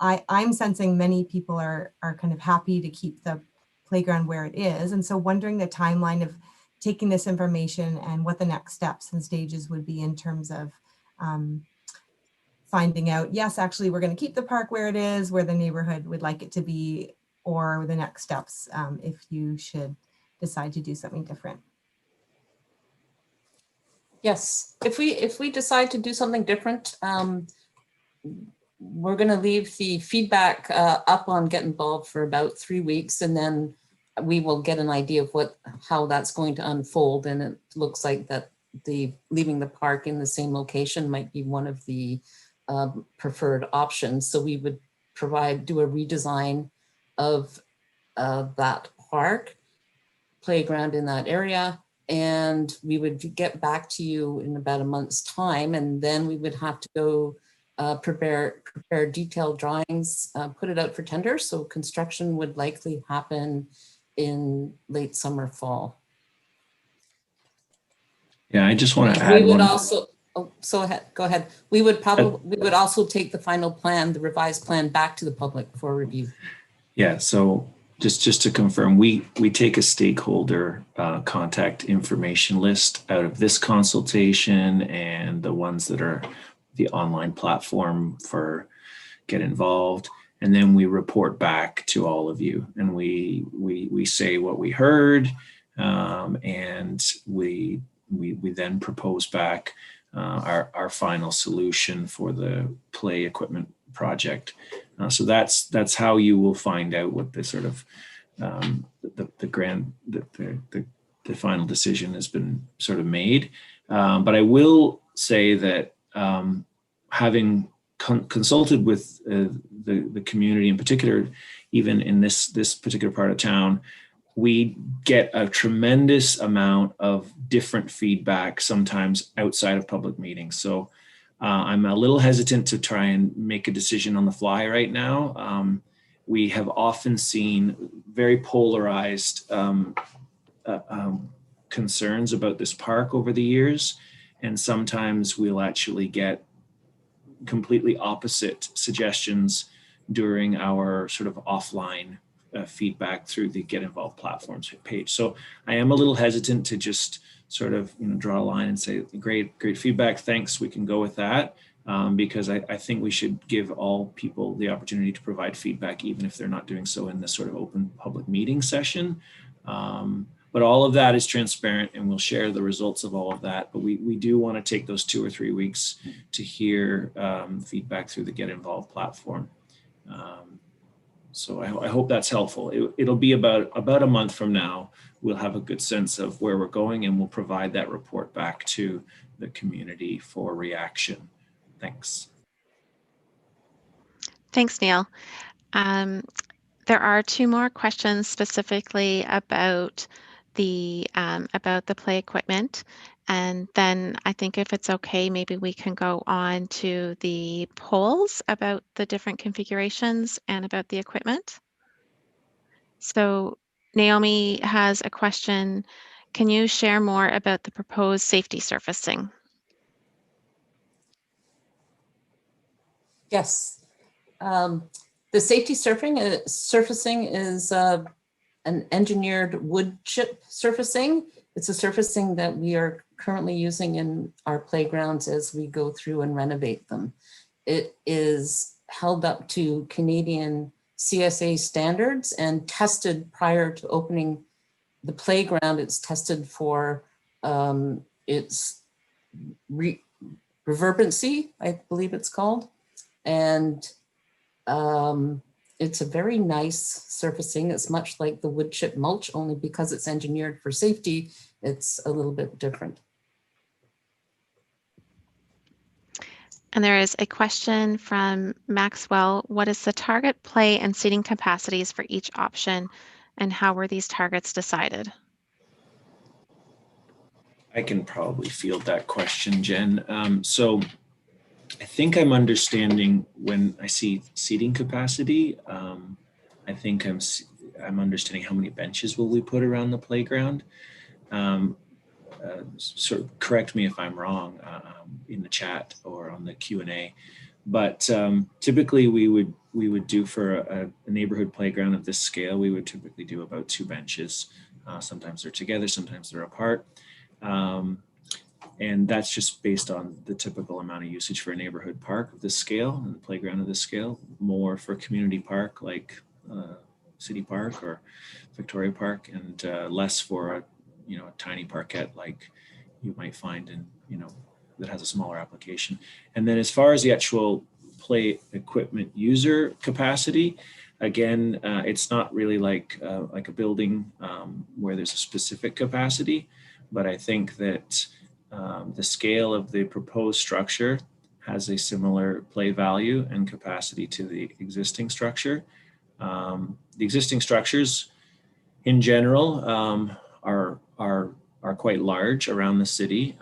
I'm sensing many people are kind of happy to keep the playground where it is. And so wondering the timeline of taking this information and what the next steps and stages would be in terms of finding out, yes, actually, we're going to keep the park where it is, where the neighborhood would like it to be, or the next steps if you should decide to do something different. Yes, if we decide to do something different, we're going to leave the feedback up on Get Involved for about 3 weeks, and then we will get an idea of how that's going to unfold. And it looks like that leaving the park in the same location might be one of the preferred options. So we would do a redesign of that park playground in that area, and we would get back to you in about a month's time, and then we would have to go prepare detailed drawings, put it out for tender. So construction would likely happen in late summer, fall. Yeah, I just want to add we would also, go ahead. We would also take the final plan, the revised plan, back to the public for review. Yeah, so just to confirm, we take a stakeholder contact information list out of this consultation and the ones that are the online platform for Get Involved, and then we report back to all of you, and we say what we heard, and we then propose back our final solution for the play equipment project. So that's how you will find out what the sort of the final decision has been sort of made. But I will say that having consulted with the community in particular, even in this particular part of town, we get a tremendous amount of different feedback sometimes outside of public meetings. So I'm a little hesitant to try and make a decision on the fly right now. We have often seen very polarized concerns about this park over the years. And sometimes we'll actually get completely opposite suggestions during our sort of offline feedback through the Get Involved platforms page. So I am a little hesitant to just sort of draw a line and say, great feedback, thanks, we can go with that. Because I think we should give all people the opportunity to provide feedback, even if they're not doing so in this sort of open public meeting session. But all of that is transparent, and we'll share the results of all of that. But we do want to take those 2 or 3 weeks to hear feedback through the Get Involved platform. So I hope that's helpful. It'll be about a month from now. We'll have a good sense of where we're going, and we'll provide that report back to the community for reaction. Thanks. Thanks, Neil. There are 2 more questions specifically about the play equipment. And then I think if it's okay, maybe we can go on to the polls about the different configurations and about the equipment. So Naomi has a question. Can you share more about the proposed safety surfacing? Yes. The safety surfacing is an engineered wood chip surfacing. It's a surfacing that we are currently using in our playgrounds as we go through and renovate them. It is held up to Canadian CSA standards and tested prior to opening the playground. It's tested for its reverberancy, I believe it's called. And it's a very nice surfacing. It's much like the wood chip mulch, only because it's engineered for safety, it's a little bit different. And there is a question from Maxwell. What is the target play and seating capacities for each option, and how were these targets decided? I can probably field that question, Jen. So I think I'm understanding when I see seating capacity, I think I'm understanding how many benches will we put around the playground. Sort of correct me if I'm wrong in the chat or on the Q&A, but typically we would do for a neighborhood playground of this scale, we would typically do about 2 benches. Sometimes they're together, sometimes they're apart. And that's just based on the typical amount of usage for a neighborhood park of this scale and the playground of this scale. More for a community park like City Park or Victoria Park, and less for a tiny parkette like you might find in that has a smaller application. And then as far as the actual play equipment user capacity, again, it's not really like a building where there's a specific capacity, but I think that the scale of the proposed structure has a similar play value and capacity to the existing structure. The existing structures in general are quite large around the city,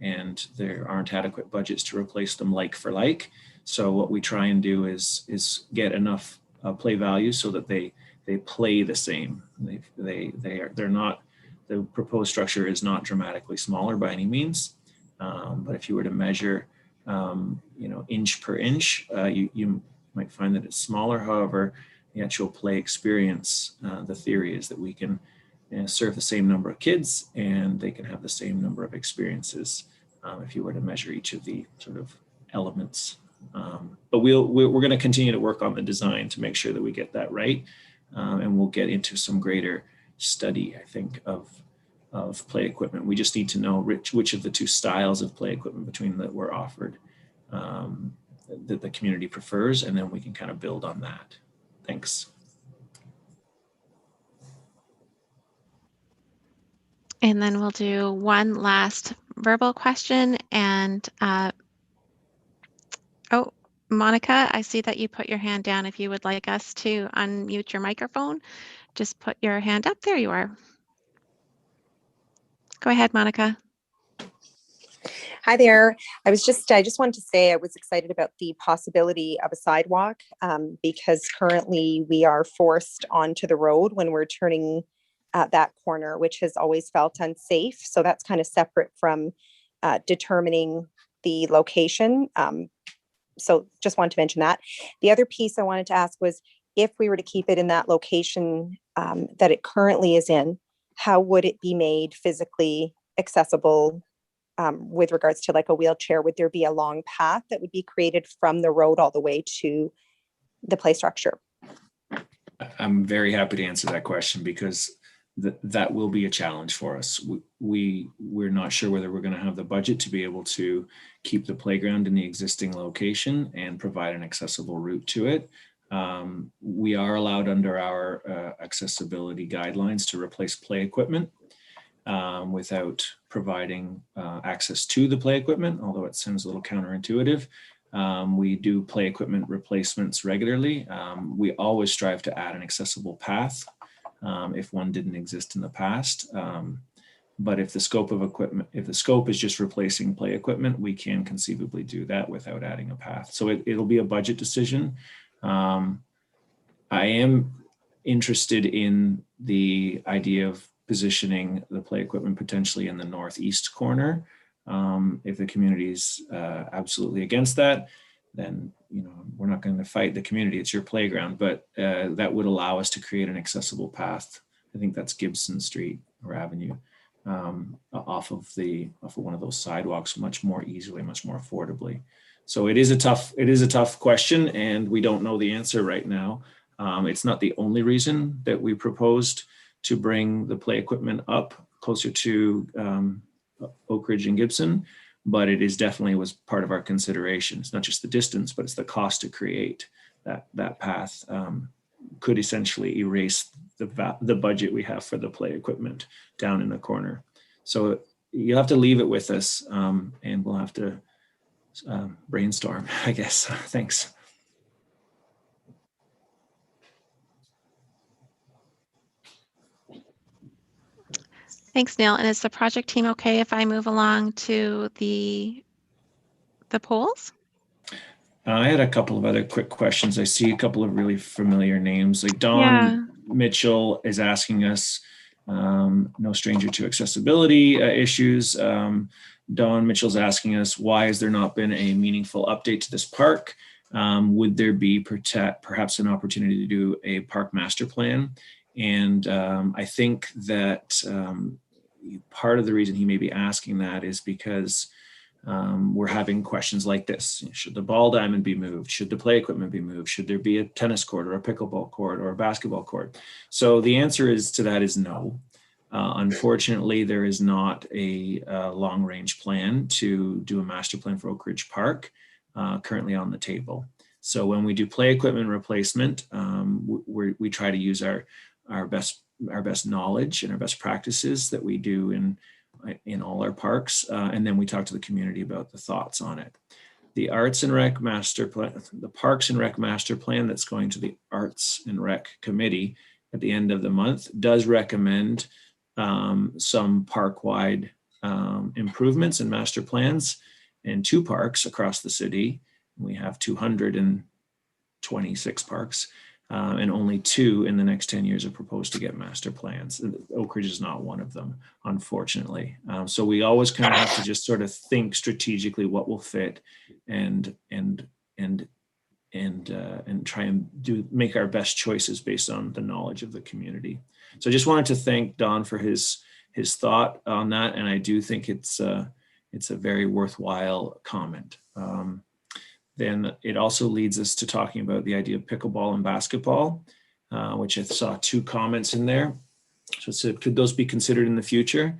and there aren't adequate budgets to replace them like for like. So what we try and do is get enough play value so that they play the same. They're not, the proposed structure is not dramatically smaller by any means, but if you were to measure inch per inch, you might find that it's smaller. However, the actual play experience, the theory is that we can serve the same number of kids and they can have the same number of experiences if you were to measure each of the sort of elements. But we're going to continue to work on the design to make sure that we get that right, and we'll get into some greater study, I think, of play equipment. We just need to know which of the 2 styles of play equipment between that were offered that the community prefers, and then we can kind of build on that. Thanks. And then we'll do one last verbal question. And Monica, I see that you put your hand down. If you would like us to unmute your microphone, just put your hand up. There you are. Go ahead, Monica. Hi there. I just wanted to say I was excited about the possibility of a sidewalk because currently we are forced onto the road when we're turning at that corner, which has always felt unsafe. So that's kind of separate from determining the location. So just wanted to mention that. The other piece I wanted to ask was if we were to keep it in that location that it currently is in, how would it be made physically accessible with regards to like a wheelchair? Would there be a long path that would be created from the road all the way to the play structure? I'm very happy to answer that question because that will be a challenge for us. We're not sure whether we're going to have the budget to be able to keep the playground in the existing location and provide an accessible route to it. We are allowed under our accessibility guidelines to replace play equipment without providing access to the play equipment, although it seems a little counterintuitive. We do play equipment replacements regularly. We always strive to add an accessible path if one didn't exist in the past. But if the scope of equipment, if the scope is just replacing play equipment, we can conceivably do that without adding a path. So it'll be a budget decision. I am interested in the idea of positioning the play equipment potentially in the northeast corner. If the community is absolutely against that, then we're not going to fight the community. It's your playground, but that would allow us to create an accessible path. I think that's Gibson Street or Avenue, off of one of those sidewalks much more easily, much more affordably. So it is a tough question, and we don't know the answer right now. It's not the only reason that we proposed to bring the play equipment up closer to Oakridge and Gibson, but it is definitely was part of our consideration. It's not just the distance, but it's the cost to create that path. Could essentially erase the budget we have for the play equipment down in the corner. So you'll have to leave it with us, and we'll have to brainstorm, I guess. Thanks. Thanks, Neil. And is the project team okay if I move along to the polls? I had a couple of other quick questions. I see a couple of really familiar names. Like Don Mitchell is asking us, no stranger to accessibility issues. Don Mitchell's asking us, why has there not been a meaningful update to this park? Would there be perhaps an opportunity to do a park master plan? And I think that part of the reason he may be asking that is because we're having questions like this. Should the ball diamond be moved? Should the play equipment be moved? Should there be a tennis court or a pickleball court or a basketball court? So the answer to that is no. Unfortunately, there is not a long-range plan to do a master plan for Oakridge Park currently on the table. So when we do play equipment replacement, we try to use our best knowledge and our best practices that we do in all our parks, and then we talk to the community about the thoughts on it. The Arts and Rec master plan, the Parks and Rec master plan that's going to the Arts and Rec committee at the end of the month does recommend some park-wide improvements and master plans in 2 parks across the city. We have 226 parks. And only 2 in the next 10 years are proposed to get master plans. Oakridge is not one of them, unfortunately. So we always kind of have to just sort of think strategically what will fit and try and make our best choices based on the knowledge of the community. So I just wanted to thank Don for his thought on that, and I do think it's a very worthwhile comment. Then it also leads us to talking about the idea of pickleball and basketball, which I saw 2 comments in there. So it said, could those be considered in the future?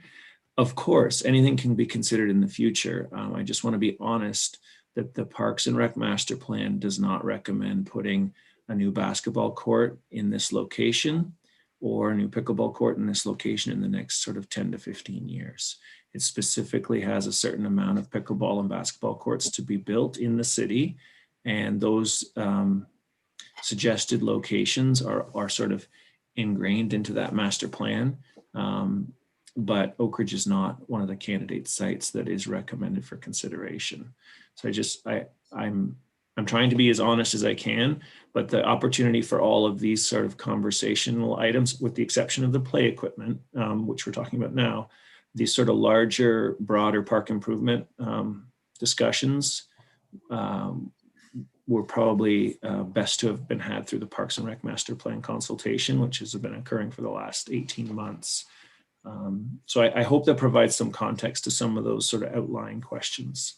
Of course, anything can be considered in the future. I just want to be honest that the Parks and Rec Master Plan does not recommend putting a new basketball court in this location or a new pickleball court in this location in the next sort of 10 to 15 years. It specifically has a certain amount of pickleball and basketball courts to be built in the city, and those suggested locations are sort of ingrained into that master plan. But Oakridge is not one of the candidate sites that is recommended for consideration. So I'm trying to be as honest as I can, but the opportunity for all of these sort of conversational items, with the exception of the play equipment, which we're talking about now, these sort of larger, broader park improvement discussions were probably best to have been had through the Parks and Rec Master Plan consultation, which has been occurring for the last 18 months. So I hope that provides some context to some of those sort of outlying questions.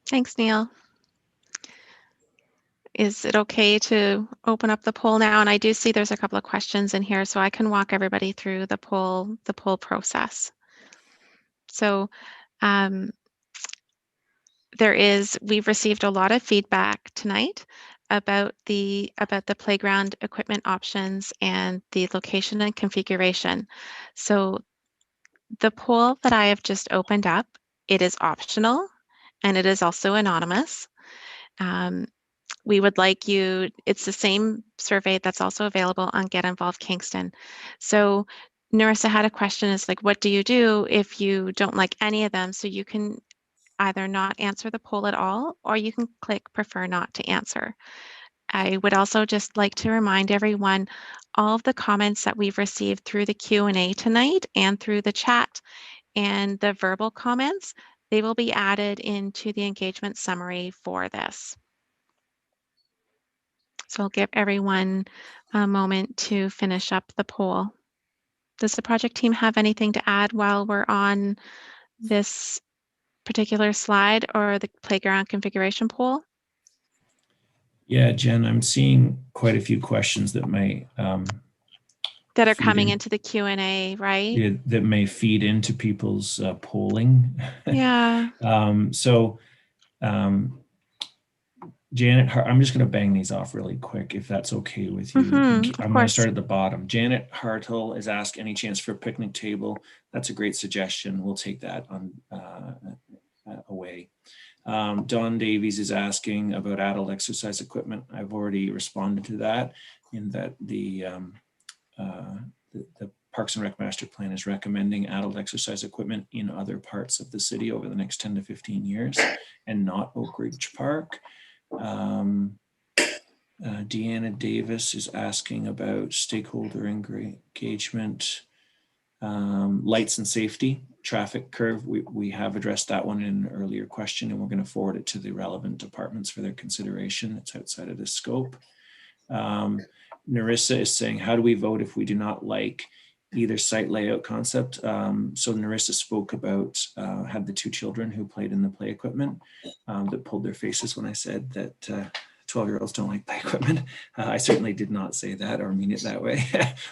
Thanks, Neil. Is it okay to open up the poll now? And I do see there's a couple of questions in here, so I can walk everybody through the poll process. So we've received a lot of feedback tonight about the playground equipment options and the location and configuration. So the poll that I have just opened up, it is optional and it is also anonymous. We would like you, it's the same survey that's also available on Get Involved Kingston. So Narissa had a question, is like, what do you do if you don't like any of them? So you can either not answer the poll at all, or you can click prefer not to answer. I would also just like to remind everyone, all of the comments that we've received through the Q&A tonight and through the chat and the verbal comments, they will be added into the engagement summary for this. So I'll give everyone a moment to finish up the poll. Does the project team have anything to add while we're on this particular slide or the playground configuration poll? Yeah, Jen, I'm seeing quite a few questions that may that are coming into the Q&A, right? Yeah, that may feed into people's polling. Yeah. Janet, I'm just going to bang these off really quick, if that's okay with you. I'm going to start at the bottom. Janet Hartle is asked, any chance for a picnic table? That's a great suggestion. We'll take that on away. Don Davies is asking about adult exercise equipment. I've already responded to that, in that the Parks and Rec Master Plan is recommending adult exercise equipment in other parts of the city over the next 10 to 15 years, and not Oakridge Park. Deanna Davis is asking about stakeholder engagement, lights and safety, traffic curve. We have addressed that one in an earlier question, and we're going to forward it to the relevant departments for their consideration. It's outside of the scope. Narissa is saying, how do we vote if we do not like either site layout concept? So Narissa spoke about, had the two children who played in the play equipment that pulled their faces when I said that 12-year-olds don't like play equipment. I certainly did not say that or mean it that way.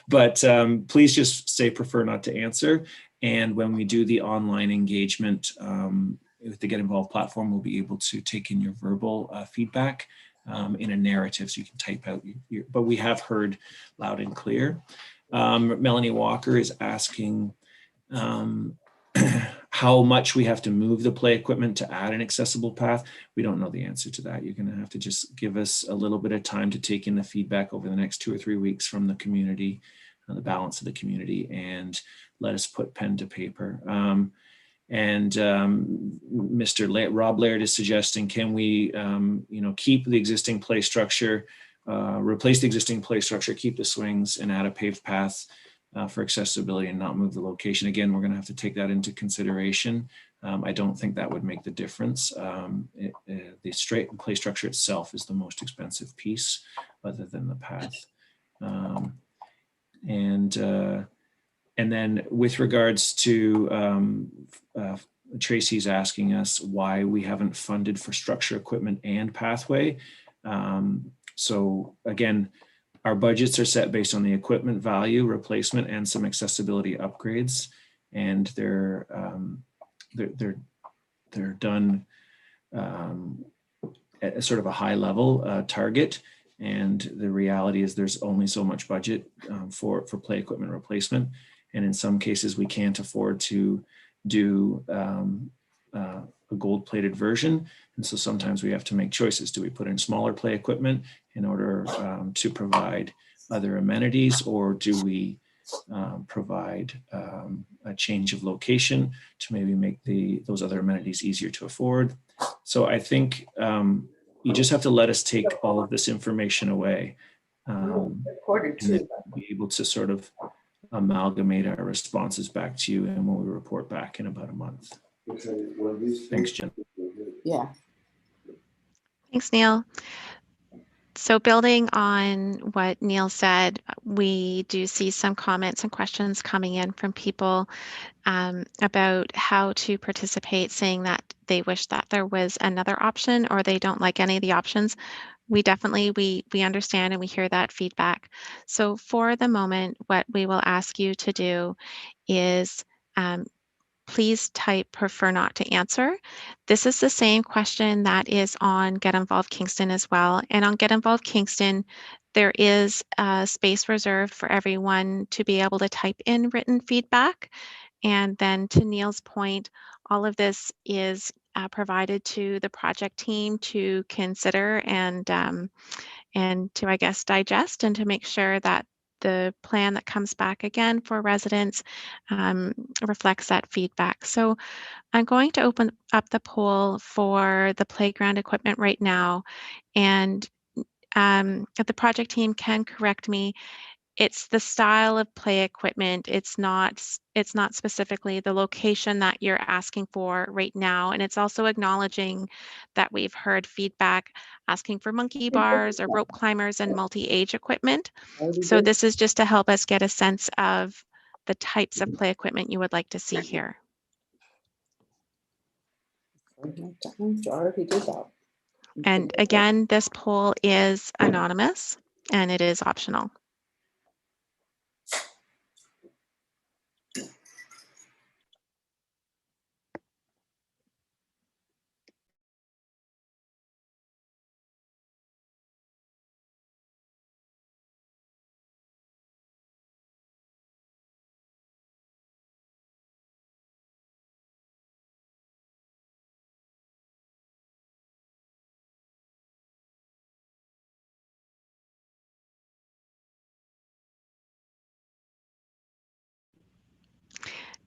But please just say prefer not to answer. And when we do the online engagement with the Get Involved platform, we'll be able to take in your verbal feedback in a narrative, so you can type out but we have heard loud and clear. Melanie Walker is asking how much we have to move the play equipment to add an accessible path. We don't know the answer to that. You're going to have to just give us a little bit of time to take in the feedback over the next 2 or 3 weeks from the community, the balance of the community, and let us put pen to paper. Mr. Rob Laird is suggesting, can we keep the existing play structure, replace the existing play structure, keep the swings, and add a paved path for accessibility and not move the location? Again, we're going to have to take that into consideration. I don't think that would make the difference. The straight play structure itself is the most expensive piece, other than the path. And then with regards to Tracy's asking us why we haven't funded for structure, equipment, and pathway. So again, our budgets are set based on the equipment value, replacement, and some accessibility upgrades, and they're done at sort of a high level target. And the reality is there's only so much budget for play equipment replacement. And in some cases, we can't afford to do a gold-plated version. And so sometimes we have to make choices. Do we put in smaller play equipment in order to provide other amenities, or do we provide a change of location to maybe make those other amenities easier to afford? So I think you just have to let us take all of this information away and then be able to sort of amalgamate our responses back to you, and when we report back in about a month. Thanks, Jen. Yeah. Thanks, Neil. So building on what Neil said, we do see some comments and questions coming in from people about how to participate, saying that they wish that there was another option or they don't like any of the options. We definitely, we understand and we hear that feedback. So for the moment, what we will ask you to do is please type prefer not to answer. This is the same question that is on Get Involved Kingston as well. And on Get Involved Kingston, there is a space reserved for everyone to be able to type in written feedback. And then to Neil's point, all of this is provided to the project team to consider and to, I guess, digest and to make sure that the plan that comes back again for residents reflects that feedback. So I'm going to open up the poll for the playground equipment right now. And if the project team can correct me, it's the style of play equipment. It's not specifically the location that you're asking for right now. And it's also acknowledging that we've heard feedback asking for monkey bars or rope climbers and multi-age equipment. So this is just to help us get a sense of the types of play equipment you would like to see here. And again, this poll is anonymous and it is optional.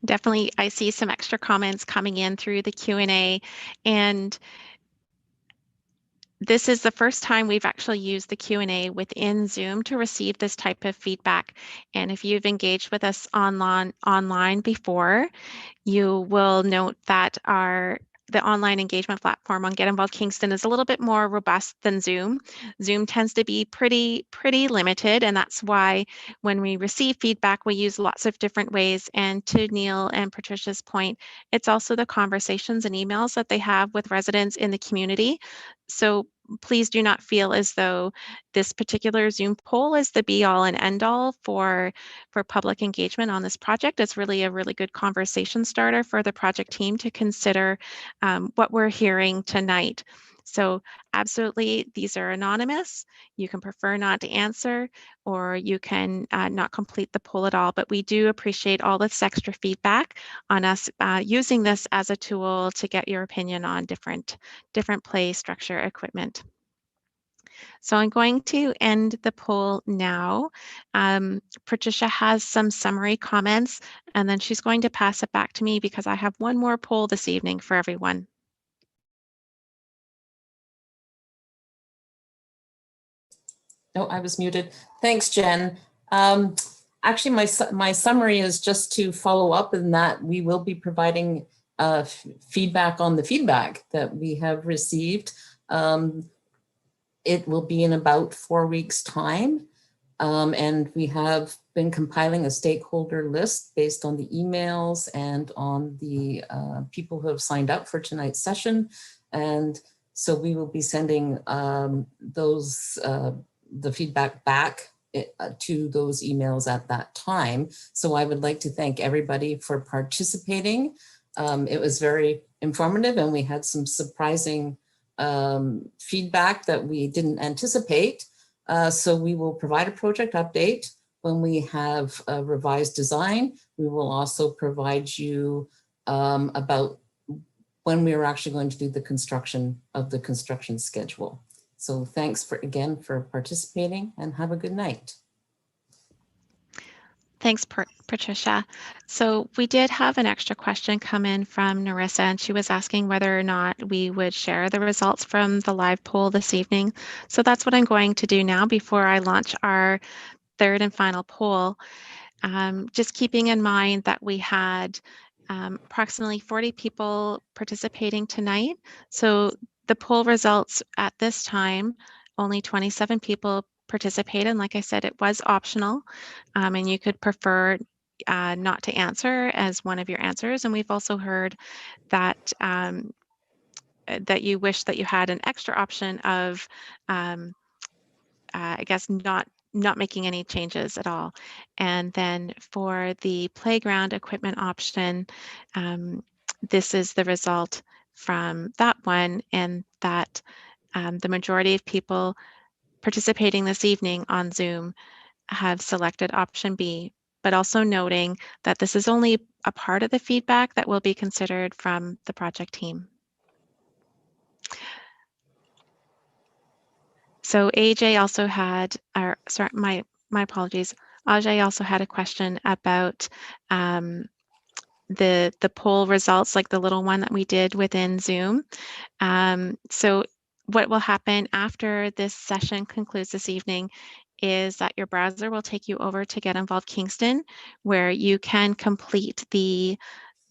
Definitely, I see some extra comments coming in through the Q&A, and this is the first time we've actually used the Q&A within Zoom to receive this type of feedback. And if you've engaged with us online before, you will note that the online engagement platform on Get Involved Kingston is a little bit more robust than Zoom. Zoom tends to be pretty limited, and that's why when we receive feedback, we use lots of different ways. And to Neil and Patricia's point, it's also the conversations and emails that they have with residents in the community. So please do not feel as though this particular Zoom poll is the be all and end all for public engagement on this project. It's really a really good conversation starter for the project team to consider what we're hearing tonight. So absolutely, these are anonymous. You can prefer not to answer, or you can not complete the poll at all, but we do appreciate all this extra feedback on us using this as a tool to get your opinion on different play structure equipment. So I'm going to end the poll now. Patricia has some summary comments, and then she's going to pass it back to me because I have one more poll this evening for everyone. No, I was muted. Thanks, Jen. Actually, my summary is just to follow up in that we will be providing feedback on the feedback that we have received. It will be in about 4 weeks' time. And we have been compiling a stakeholder list based on the emails and on the people who have signed up for tonight's session. And so we will be sending the feedback back to those emails at that time. So I would like to thank everybody for participating. It was very informative, and we had some surprising feedback that we didn't anticipate. So we will provide a project update when we have a revised design. We will also provide you about when we were actually going to do the construction schedule. So thanks again for participating, and have a good night. Thanks, Patricia. So we did have an extra question come in from Narissa, and she was asking whether or not we would share the results from the live poll this evening. So that's what I'm going to do now before I launch our third and final poll. Just keeping in mind that we had approximately 40 people participating tonight. So the poll results at this time, only 27 people participated. Like I said, it was optional, and you could prefer not to answer as one of your answers. And we've also heard that that you wish that you had an extra option of, I guess, not making any changes at all. And then for the playground equipment option, this is the result from that one, and that the majority of people participating this evening on Zoom have selected option B, but also noting that this is only a part of the feedback that will be considered from the project team. So AJ also had, or sorry, my apologies. Ajay also had a question about the poll results, like the little one that we did within Zoom. So what will happen after this session concludes this evening is that your browser will take you over to Get Involved Kingston, where you can complete the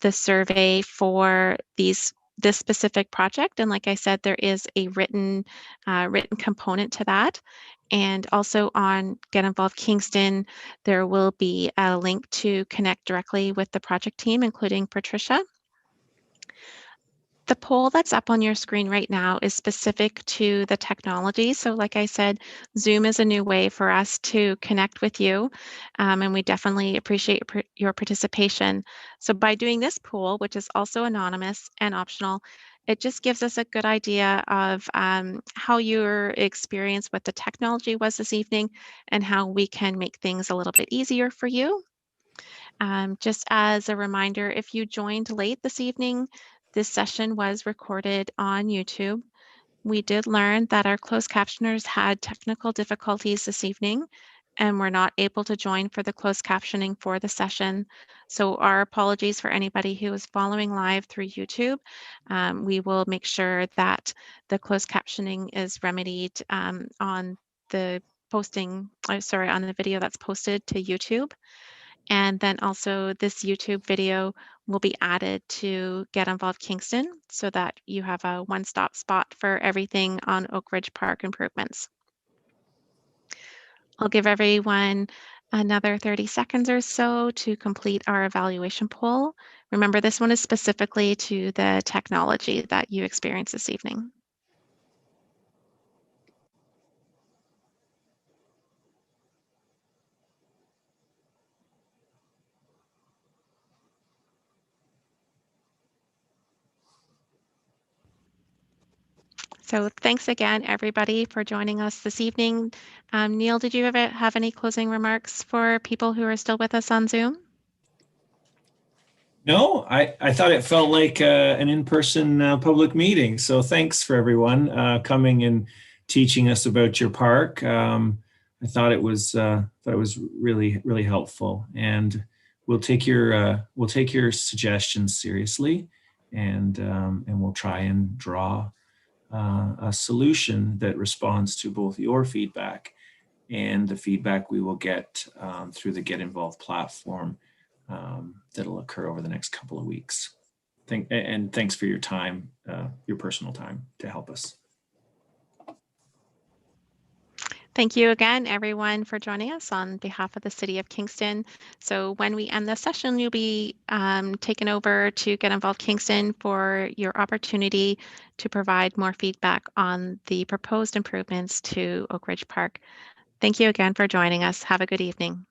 survey for this specific project. And like I said, there is a written component to that. And also on Get Involved Kingston, there will be a link to connect directly with the project team, including Patricia. The poll that's up on your screen right now is specific to the technology. So like I said, Zoom is a new way for us to connect with you, and we definitely appreciate your participation. So by doing this poll, which is also anonymous and optional, it just gives us a good idea of how your experience with the technology was this evening and how we can make things a little bit easier for you. Just as a reminder, if you joined late this evening, this session was recorded on YouTube. We did learn that our closed captioners had technical difficulties this evening and were not able to join for the closed captioning for the session. So our apologies for anybody who is following live through YouTube. We will make sure that the closed captioning is remedied on the on the video that's posted to YouTube. And then also this YouTube video will be added to Get Involved Kingston so that you have a one-stop spot for everything on Oakridge Park improvements. I'll give everyone another 30 seconds or so to complete our evaluation poll. Remember, this one is specifically to the technology that you experienced this evening. So thanks again, everybody, for joining us this evening. Neil, did you have any closing remarks for people who are still with us on Zoom? No, I thought it felt like an in-person public meeting. So thanks for everyone coming and teaching us about your park. I thought it was really helpful, and we'll take your suggestions seriously, and we'll try and draw a solution that responds to both your feedback and the feedback we will get through the Get Involved platform that'll occur over the next couple of weeks. And thanks for your time, your personal time to help us. Thank you again, everyone, for joining us on behalf of the City of Kingston. So when we end the session, you'll be taken over to Get Involved Kingston for your opportunity to provide more feedback on the proposed improvements to Oakridge Park. Thank you again for joining us. Have a good evening.